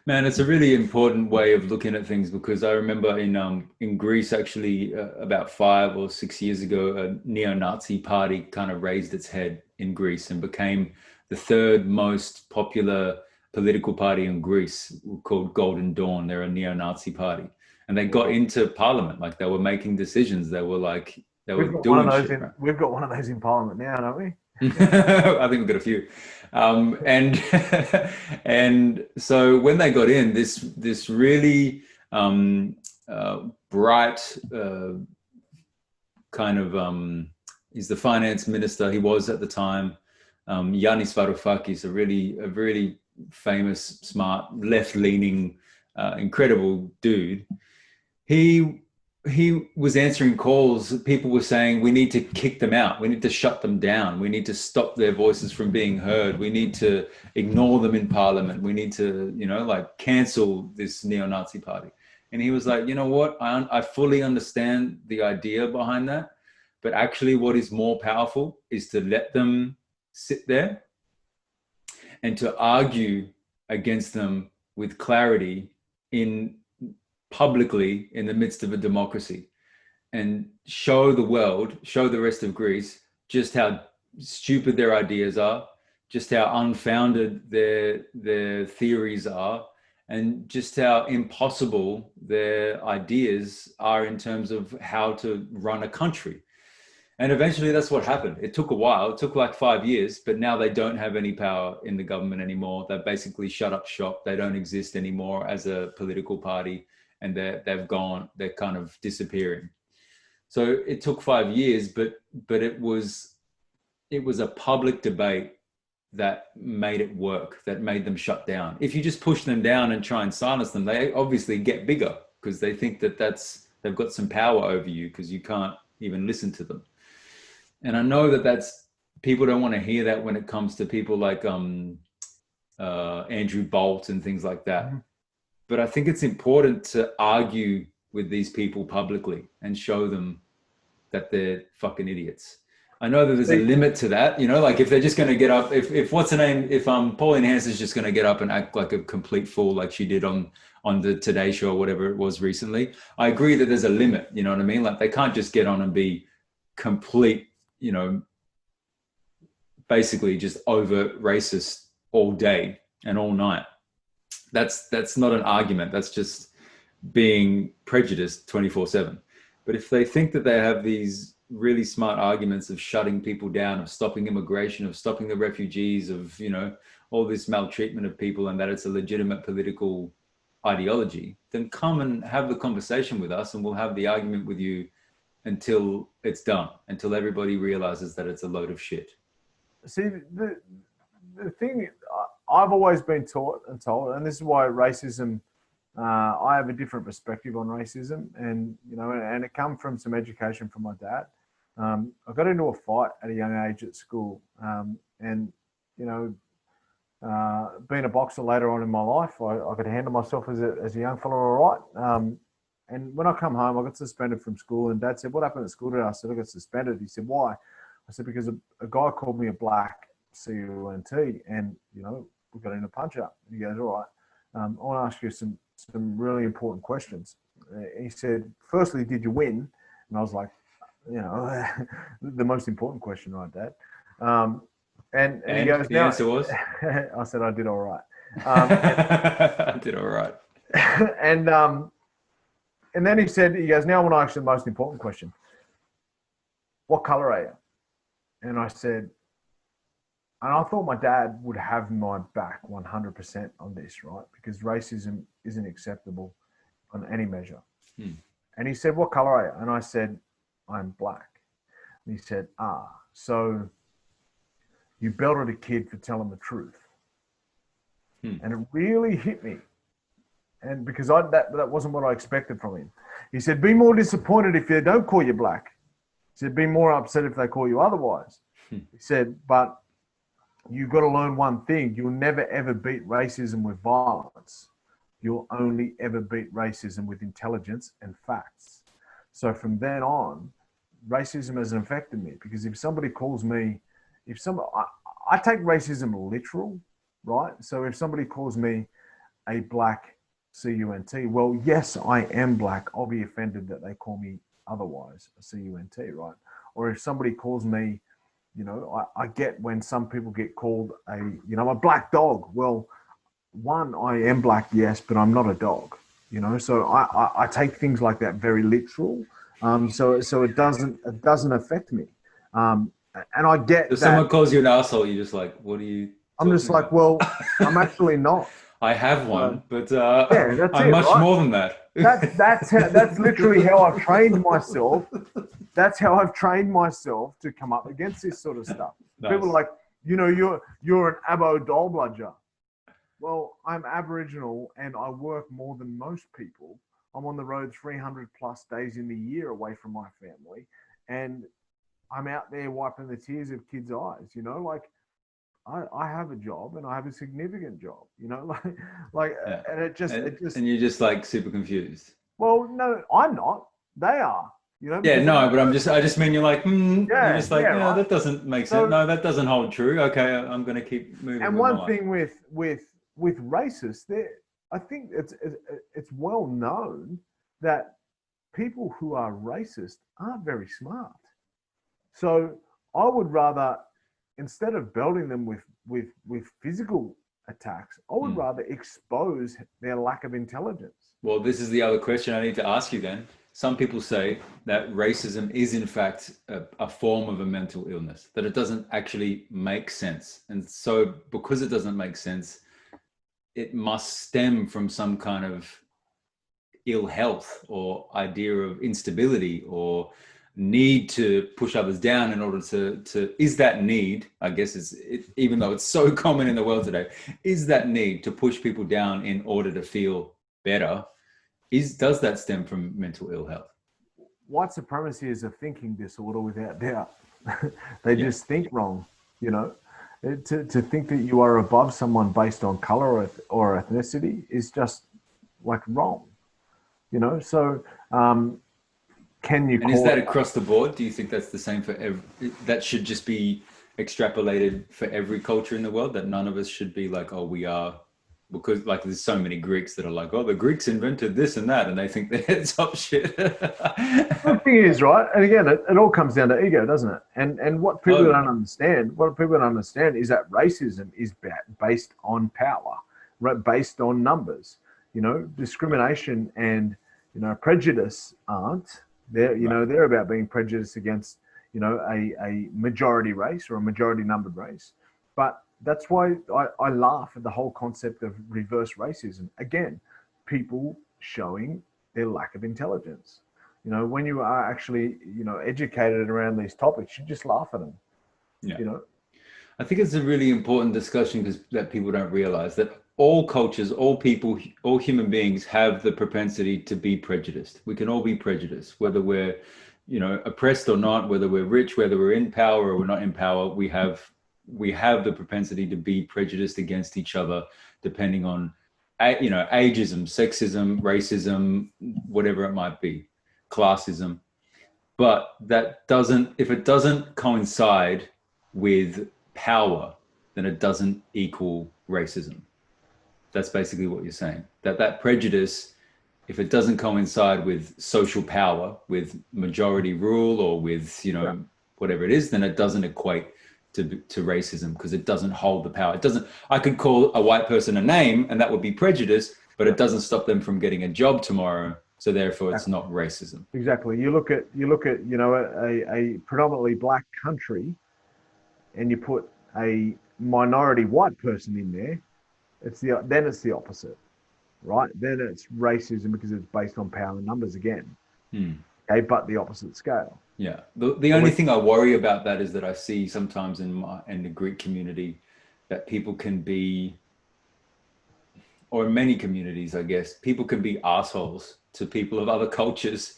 Man, it's a really important way of looking at things, because I remember in Greece, actually, about 5 or 6 years ago, a neo-Nazi party kind of raised its head in Greece and became the third most popular political party in Greece, called Golden Dawn. They're a neo-Nazi party, and they got into parliament. Like, they were making decisions. They were doing shit. We've got one of those in parliament now, don't we? I think we've got a few. And so when they got in, this really bright kind of he's the finance minister. He was at the time, Yanis Varoufakis, a really famous, smart, left-leaning, incredible dude. He was answering calls. People were saying, we need to kick them out. We need to shut them down. We need to stop their voices from being heard. We need to ignore them in parliament. We need to, you know, like, cancel this neo-Nazi party. And he was like, you know what? I fully understand the idea behind that. But actually what is more powerful is to let them sit there and to argue against them with clarity publicly in the midst of a democracy, and show the world, show the rest of Greece just how stupid their ideas are, just how unfounded their theories are, and just how impossible their ideas are in terms of how to run a country. And eventually that's what happened. It took a while. It took like 5 years, but now they don't have any power in the government anymore. They've basically shut up shop. They don't exist anymore as a political party, and they've gone, they're kind of disappearing. So it took 5 years, but it was a public debate that made it work, that made them shut down. If you just push them down and try and silence them, they obviously get bigger because they think that they've got some power over you because you can't even listen to them. And I know that people don't want to hear that when it comes to people like Andrew Bolt and things like that. Mm-hmm. But I think it's important to argue with these people publicly and show them that they're fucking idiots. I know that there's a limit to that, you know, like if they're just going to get up, if what's her name, if Pauline Hanson's just going to get up and act like a complete fool like she did on the Today Show or whatever it was recently, I agree that there's a limit, you know what I mean? Like they can't just get on and be complete, you know, basically just over racist all day and all night. That's not an argument. That's just being prejudiced 24/7. But if they think that they have these really smart arguments of shutting people down, of stopping immigration, of stopping the refugees, of, you know, all this maltreatment of people, and that it's a legitimate political ideology, then come and have the conversation with us and we'll have the argument with you until it's done, until everybody realizes that it's a load of shit. See, the thing I've always been taught and told, and this is why racism, I have a different perspective on racism, and, you know, and it come from some education from my dad. I got into a fight at a young age at school, and, you know, being a boxer later on in my life, I could handle myself as a young fellow all right. And when I come home, I got suspended from school, and Dad said, "What happened at school today?" I said, "I got suspended." He said, "Why?" I said, "Because a guy called me a black cunt, and, you know, we got in a punch up." And he goes, "All right, I want to ask you some really important questions." He said, "Firstly, did you win?" And I was like, you know, the most important question, right, Dad? And he goes, the answer was? I said, "I did all right." I did all right. And then he goes, "Now I want to ask you the most important question. What color are you?" And I said, and I thought my dad would have my back 100% on this, right? Because racism isn't acceptable on any measure. And he said, "What color are you?" And I said, "I'm black." And he said, "So you belted a kid for telling the truth." And it really hit me. And because that wasn't what I expected from him. He said, "Be more disappointed if they don't call you black." He said, "Be more upset if they call you otherwise." He said, "But you've got to learn one thing. You'll never, ever beat racism with violence. You'll only ever beat racism with intelligence and facts." So from then on, racism hasn't affected me, because if somebody calls me, I take racism literal, right? So if somebody calls me a black cunt, well, yes, I am black. I'll be offended that they call me otherwise, a cunt, right? Or if somebody calls me, you know, I get when some people get called a black dog. Well, one, I am black, yes, but I'm not a dog, you know. So I take things like that very literal. So it doesn't affect me. And I get if that. Someone calls you an asshole, you're just like, what are you? I'm just like, well, I'm actually not. I have one, but yeah, I'm much more than that. That's literally how I've trained myself. That's how I've trained myself to come up against this sort of stuff. Nice. People are like, you know, you're an Abo doll bludger. Well, I'm Aboriginal and I work more than most people. I'm on the road 300 plus days in the year away from my family, and I'm out there wiping the tears of kids' eyes. You know, like, I have a job, and I have a significant job, you know, yeah. And it just, and you're just like super confused. Well, no, I'm not. They are, you know. Yeah, no, but I just mean you're like, you're just like, no, right. That doesn't make sense. No, that doesn't hold true. Okay, I'm going to keep moving. And one thing with racists, I think it's well known that people who are racist aren't very smart. So I would rather instead of belting them with physical attacks, I would rather expose their lack of intelligence. Well, this is the other question I need to ask you then. Some people say that racism is in fact a form of a mental illness, that it doesn't actually make sense. And so because it doesn't make sense, it must stem from some kind of ill health or idea of instability or need to push others down in order to is that need, I guess even though it's so common in the world today, is that need to push people down in order to feel better, does that stem from mental ill health? White supremacy is a thinking disorder without doubt. They just think wrong, you know. To think that you are above someone based on color or ethnicity is just like wrong, you know. So can you? And is that across the board? Do you think that's the same for every? That should just be extrapolated for every culture in the world. That none of us should be like, oh, we are, because like there's so many Greeks that are like, oh, the Greeks invented this and that, and they think they're top shit. The thing is, right, and again, it all comes down to ego, doesn't it? And what people don't understand, is that racism is based on power, right? Based on numbers. You know, discrimination and prejudice aren't. They're about being prejudiced against a majority race or a majority numbered race. But that's why I laugh at the whole concept of reverse racism. Again, people showing their lack of intelligence. When you are actually, educated around these topics, you just laugh at them. Yeah. I think it's a really important discussion because that people don't realize that all cultures, all people, all human beings have the propensity to be prejudiced. We can all be prejudiced, whether we're, oppressed or not, whether we're rich, whether we're in power or we're not in power. We have the propensity to be prejudiced against each other, depending on, ageism, sexism, racism, whatever it might be, classism. But if it doesn't coincide with power, then it doesn't equal racism. That's basically what you're saying. That prejudice, if it doesn't coincide with social power, with majority rule, or with whatever it is, then it doesn't equate to racism because it doesn't hold the power. It doesn't. I could call a white person a name, and that would be prejudice, but it doesn't stop them from getting a job tomorrow. So therefore, it's not racism. Exactly. You look at a predominantly black country, and you put a minority white person in there. Then it's the opposite, right? Then it's racism because it's based on power and numbers again. Okay, but the opposite scale. Yeah. The only thing I worry about that is that I see sometimes in the Greek community that people can be, or in many communities, I guess, people can be assholes to people of other cultures,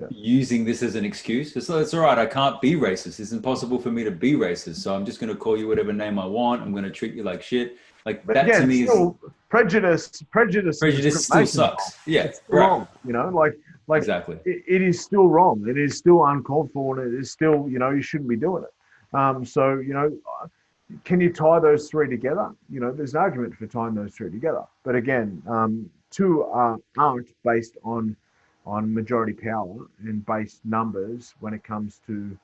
using this as an excuse. It's all right. I can't be racist. It's impossible for me to be racist. So I'm just going to call you whatever name I want. I'm going to treat you like shit. Like but that again, to me is prejudice still sucks. Yeah, it's wrong. Like exactly. It is still wrong. It is still uncalled for, and it is still you shouldn't be doing it. So can you tie those three together? There's an argument for tying those three together. But again, two aren't based on majority power and based numbers when it comes to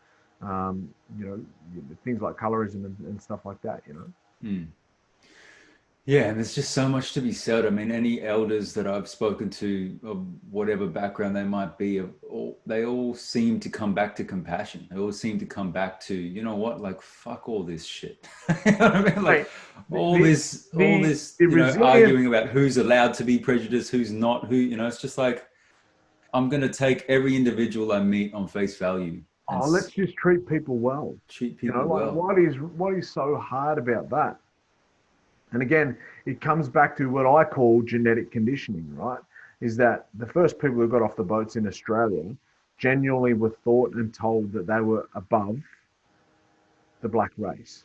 things like colorism and stuff like that. Yeah, and there's just so much to be said. I mean, any elders that I've spoken to, of whatever background they might be, they all seem to come back to compassion. They all seem to come back to, you know what, like fuck all this shit. You know what I mean? Like all this arguing about who's allowed to be prejudiced, who's not, it's just like I'm gonna take every individual I meet on face value. Let's just treat people well. Treat people well. What is so hard about that? And again, it comes back to what I call genetic conditioning, right? Is that the first people who got off the boats in Australia genuinely were thought and told that they were above the black race.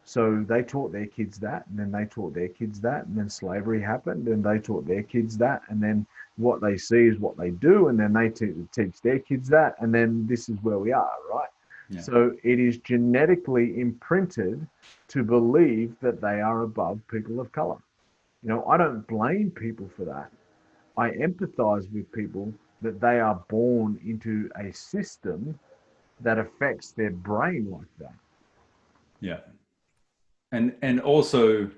So they taught their kids that, and then they taught their kids that, and then slavery happened, and they taught their kids that, and then what they see is what they do, and then they teach their kids that, and then this is where we are, right? Yeah. So it is genetically imprinted to believe that they are above people of color. I don't blame people for that. I empathize with people that they are born into a system that affects their brain like that. Yeah. And also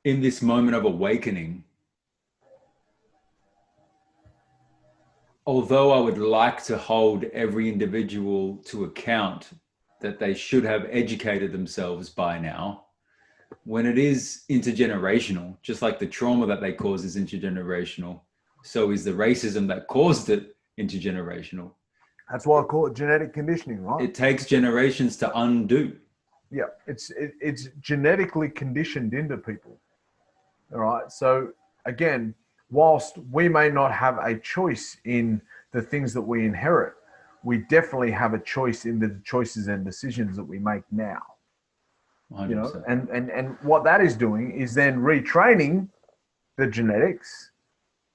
in this moment of awakening, although I would like to hold every individual to account that they should have educated themselves by now, when it is intergenerational, just like the trauma that they cause is intergenerational, so is the racism that caused it intergenerational. That's why I call it genetic conditioning, right? It takes generations to undo. Yeah, it's genetically conditioned into people. All right. So again, whilst we may not have a choice in the things that we inherit, we definitely have a choice in the choices and decisions that we make now. 100%. You know, and what that is doing is then retraining the genetics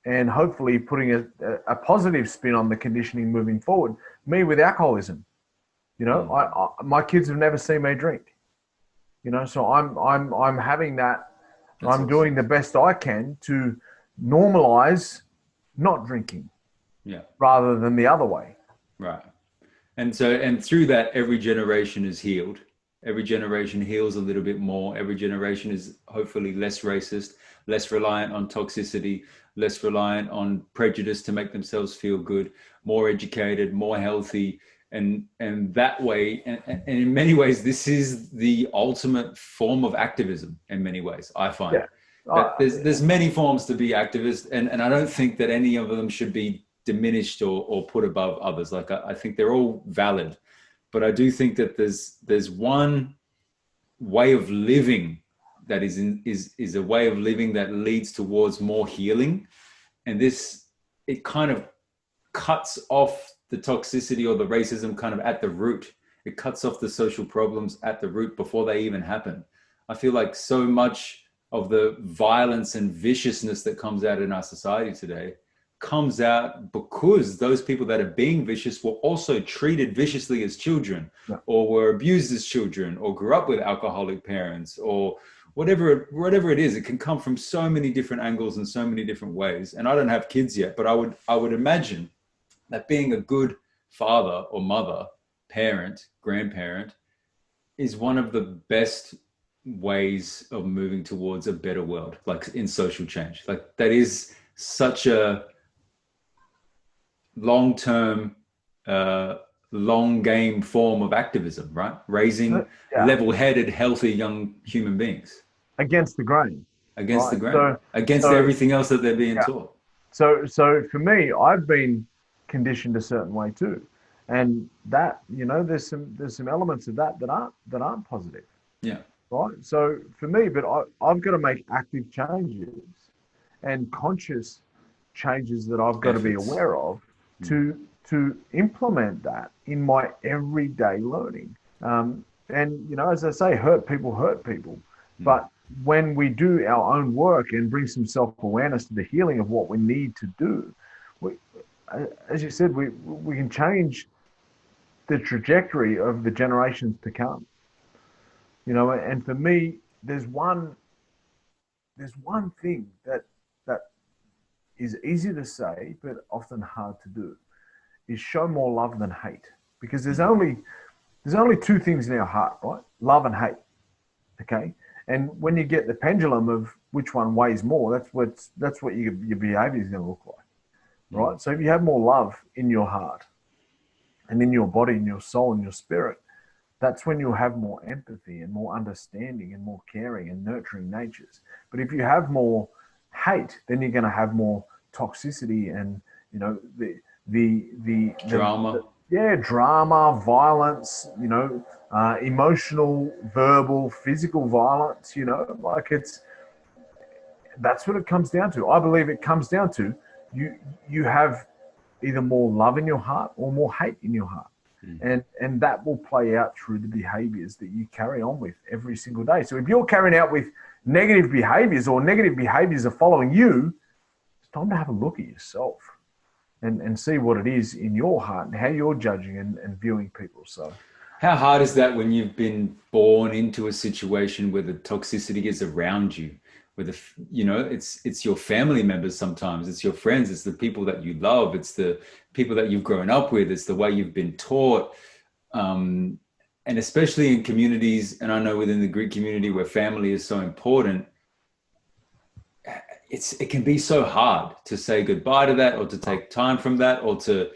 and hopefully putting a positive spin on the conditioning moving forward. Me with alcoholism, you know, I my kids have never seen me drink, you know, so I'm having that. That's I'm doing the best I can to normalize not drinking, rather than the other way. Right. And so, and through that, every generation is healed. Every generation heals a little bit more. Every generation is hopefully less racist, less reliant on toxicity, less reliant on prejudice to make themselves feel good, more educated, more healthy. And that way, and in many ways, this is the ultimate form of activism in many ways, I find. Yeah. That there's many forms to be activist, and I don't think that any of them should be diminished or put above others. Like I think they're all valid, but I do think that there's one way of living that is a way of living that leads towards more healing, and it kind of cuts off the toxicity or the racism kind of at the root. It cuts off the social problems at the root before they even happen. I feel like so much of the violence and viciousness that comes out in our society today comes out because those people that are being vicious were also treated viciously as children, or were abused as children, or grew up with alcoholic parents, or whatever it is. It can come from so many different angles and so many different ways. And I don't have kids yet, but I would imagine that being a good father or mother, parent, grandparent is one of the best ways of moving towards a better world, like in social change. Like that is such a long-term, long game form of activism, right? Raising level-headed, healthy young human beings. Against the grain. Against the grain. Against everything else that they're being taught. So for me, I've been conditioned a certain way too. And that, you know, there's some elements of that aren't positive. Yeah. Right. So for me, but I've got to make active changes and conscious changes that I've got to be aware of to implement that in my everyday learning. And, you know, as I say, hurt people. But when we do our own work and bring some self-awareness to the healing of what we need to do, as you said, we can change the trajectory of the generations to come. You know, and for me, there's one thing that is easy to say but often hard to do, is show more love than hate. Because there's only two things in our heart, right? Love and hate. Okay, and when you get the pendulum of which one weighs more, that's what your behavior is going to look like, right? So if you have more love in your heart and in your body, in your soul, and your spirit, that's when you'll have more empathy and more understanding and more caring and nurturing natures. But if you have more hate, then you're going to have more toxicity and, you know, the drama. Drama, violence, you know, emotional, verbal, physical violence, you know, like that's what it comes down to. I believe it comes down to you have either more love in your heart or more hate in your heart. And that will play out through the behaviors that you carry on with every single day. So if you're carrying out with negative behaviors, or negative behaviors are following you, it's time to have a look at yourself and see what it is in your heart and how you're judging and viewing people. So how hard is that when you've been born into a situation where the toxicity is around you, where you know, it's your family members, sometimes it's your friends, it's the people that you love, it's the people that you've grown up with, it's the way you've been taught, and especially in communities, and I know within the Greek community where family is so important, it can be so hard to say goodbye to that, or to take time from that, or to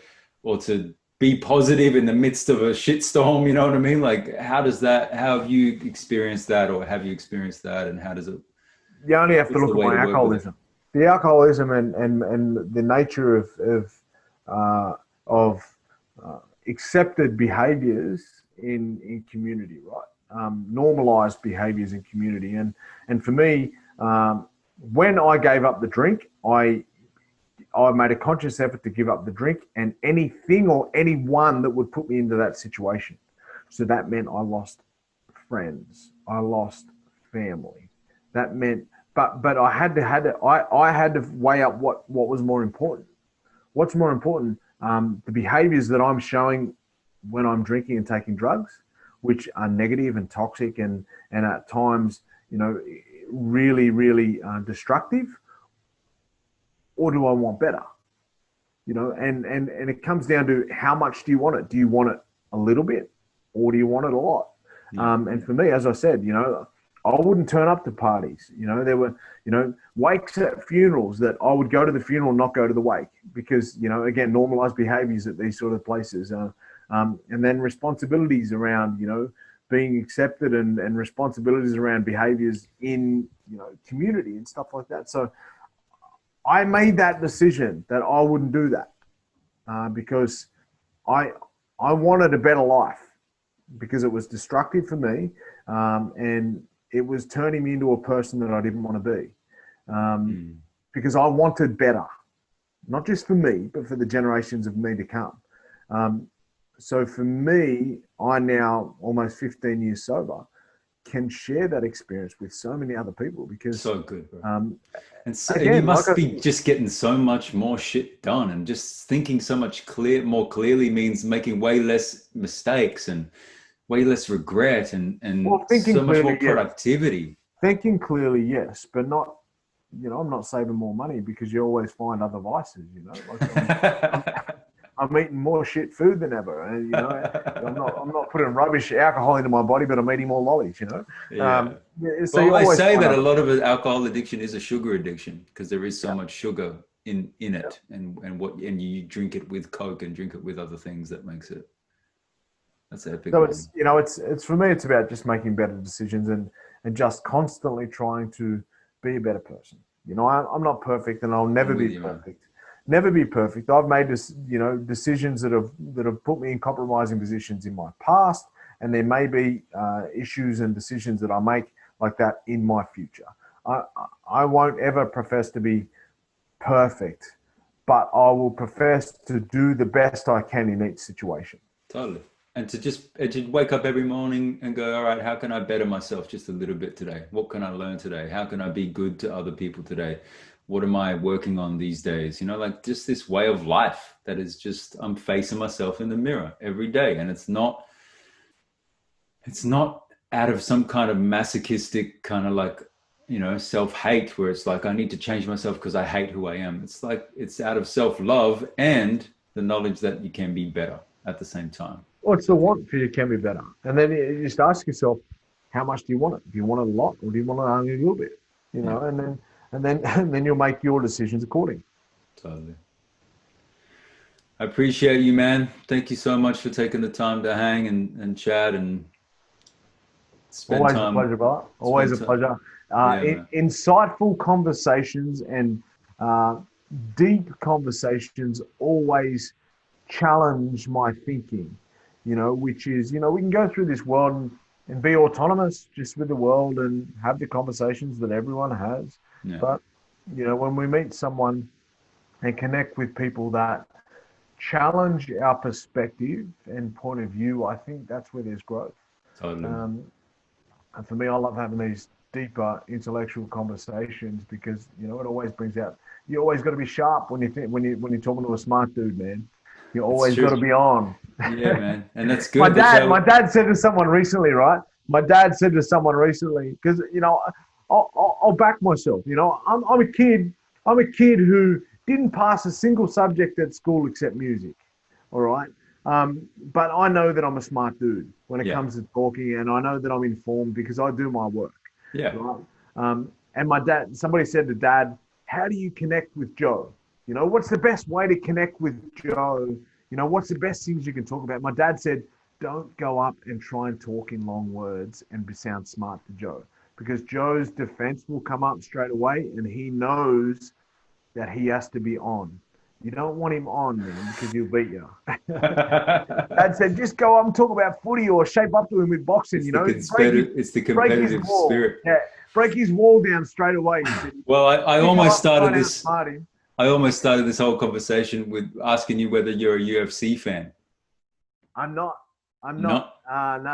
be positive in the midst of a shitstorm. You know what I mean? Like, how have you experienced that, or have you experienced that, and how does it? You only have to look at my alcoholism. The alcoholism and the nature of accepted behaviours in community, right? Normalised behaviours in community, and for me, when I gave up the drink, I made a conscious effort to give up the drink and anything or anyone that would put me into that situation. So that meant I lost friends, I lost family. That meant, but I had to weigh up what was more important. What's more important? The behaviours that I'm showing when I'm drinking and taking drugs, which are negative and toxic and at times, really, really destructive, or do I want better? And it comes down to how much do you want it? Do you want it a little bit, or do you want it a lot? Yeah. And for me, as I said, I wouldn't turn up to parties. There were, wakes at funerals that I would go to the funeral, not go to the wake, because, again, normalized behaviors at these sort of places. And then responsibilities around, being accepted and responsibilities around behaviors in, community and stuff like that. So I made that decision that I wouldn't do that because I wanted a better life, because it was destructive for me. And it was turning me into a person that I didn't want to be, because I wanted better, not just for me, but for the generations of me to come. So for me, I now, almost 15 years sober, can share that experience with so many other people, because so good, bro. And you must be just getting so much more shit done, and just thinking so much more clearly means making way less mistakes and way less regret and so much more productivity. Yes. Thinking clearly, yes, but not, I'm not saving more money, because you always find other vices, I'm eating more shit food than ever. And, I'm not putting rubbish alcohol into my body, but I'm eating more lollies, Yeah. So well, I say that a lot of alcohol addiction is a sugar addiction, because there is so much sugar in it, and you drink it with Coke and drink it with other things that makes it. That's epic. So it's for me, it's about just making better decisions and just constantly trying to be a better person. I'm not perfect, and I'll never be perfect. Man. Never be perfect. I've made this, decisions that have put me in compromising positions in my past, and there may be issues and decisions that I make like that in my future. I won't ever profess to be perfect, but I will profess to do the best I can in each situation. Totally. And to wake up every morning and go, all right, how can I better myself just a little bit today? What can I learn today? How can I be good to other people today? What am I working on these days? Like just this way of life that is just, I'm facing myself in the mirror every day. And it's not out of some kind of masochistic kind of like, self-hate, where it's like, I need to change myself because I hate who I am. It's like, it's out of self-love and the knowledge that you can be better at the same time. Well, it's the want for you can be better. And then you just ask yourself, how much do you want it? Do you want it a lot, or do you want it only a little bit? And then you'll make your decisions accordingly. Totally. I appreciate you, man. Thank you so much for taking the time to hang and chat and spend time. Always a pleasure, brother. Always a pleasure. Insightful conversations and deep conversations always challenge my thinking, which is, we can go through this world and be autonomous just with the world and have the conversations that everyone has. Yeah. But, when we meet someone and connect with people that challenge our perspective and point of view, I think that's where there's growth. Totally. And for me, I love having these deeper intellectual conversations, because, it always brings out, you always got to be sharp when you're talking to a smart dude, man. You always got to be on. Yeah, man. And that's good. My dad said to someone recently, right? Because, I'll back myself. I'm a kid who didn't pass a single subject at school except music. All right. But I know that I'm a smart dude when it Yeah. comes to talking, and I know that I'm informed because I do my work. Yeah. Right? And my dad, somebody said to Dad, "How do you connect with Joe? You know, what's the best way to connect with Joe? You know, what's the best things you can talk about?" My dad said, "Don't go up and try and talk in long words and sound smart to Joe, because Joe's defense will come up straight away, and he knows that he has to be on. You don't want him on, man, because he'll beat you." Dad said, "Just go up and talk about footy or shape up to him with boxing. It's You the know, it's the break his competitive wall. spirit. Yeah, break his wall down straight away." He said, Well, I "You go almost up and try started and this. outsmart him." I almost started this whole conversation with asking you whether you're a UFC fan. I'm not. I'm No. not. No,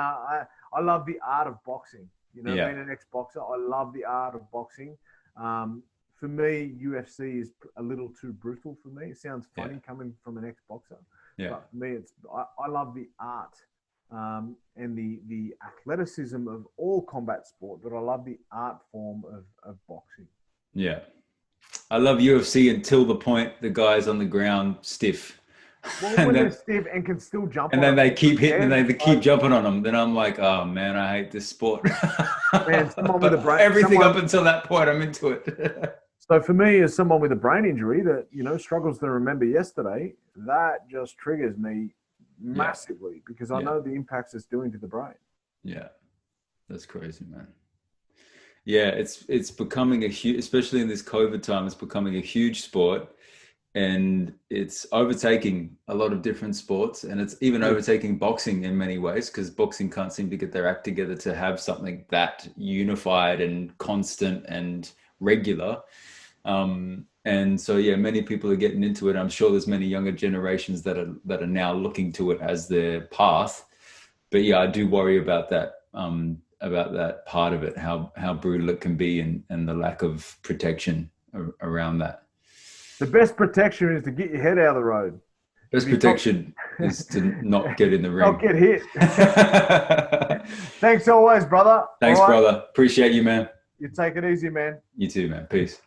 I love the art of boxing. You know, Yeah. being an ex-boxer, I love the art of boxing. For me, UFC is a little too brutal for me. It sounds funny coming from an ex-boxer. Yeah. But for me, I love the art and the athleticism of all combat sport, but I love the art form of boxing. Yeah. I love UFC until the point the guy's on the ground stiff. Well, And when then- they're stiff and can still jump And on then them. they keep hitting and they keep Like, jumping on them. Then I'm like, oh man, I hate this sport. Man, someone with a brain- everything someone- up until that point, I'm into it. So for me, as someone with a brain injury that, you know, struggles to remember yesterday, that just triggers me massively because I know the impacts it's doing to the brain. Yeah, that's crazy, man. Yeah, it's becoming a huge, especially in this COVID time, it's becoming a huge sport, and it's overtaking a lot of different sports, and it's even overtaking boxing in many ways because boxing can't seem to get their act together to have something that unified and constant and regular. And so, yeah, many people are getting into it. I'm sure there's many younger generations that are now looking to it as their path. But yeah, I do worry about that part of it, how brutal it can be, and the lack of protection around that. The best protection is to get your head out of the road. Best protection is to not get in the ring. Not get hit. Thanks always, brother. Thanks, brother. Appreciate you, man. You take it easy, man. You too, man. Peace.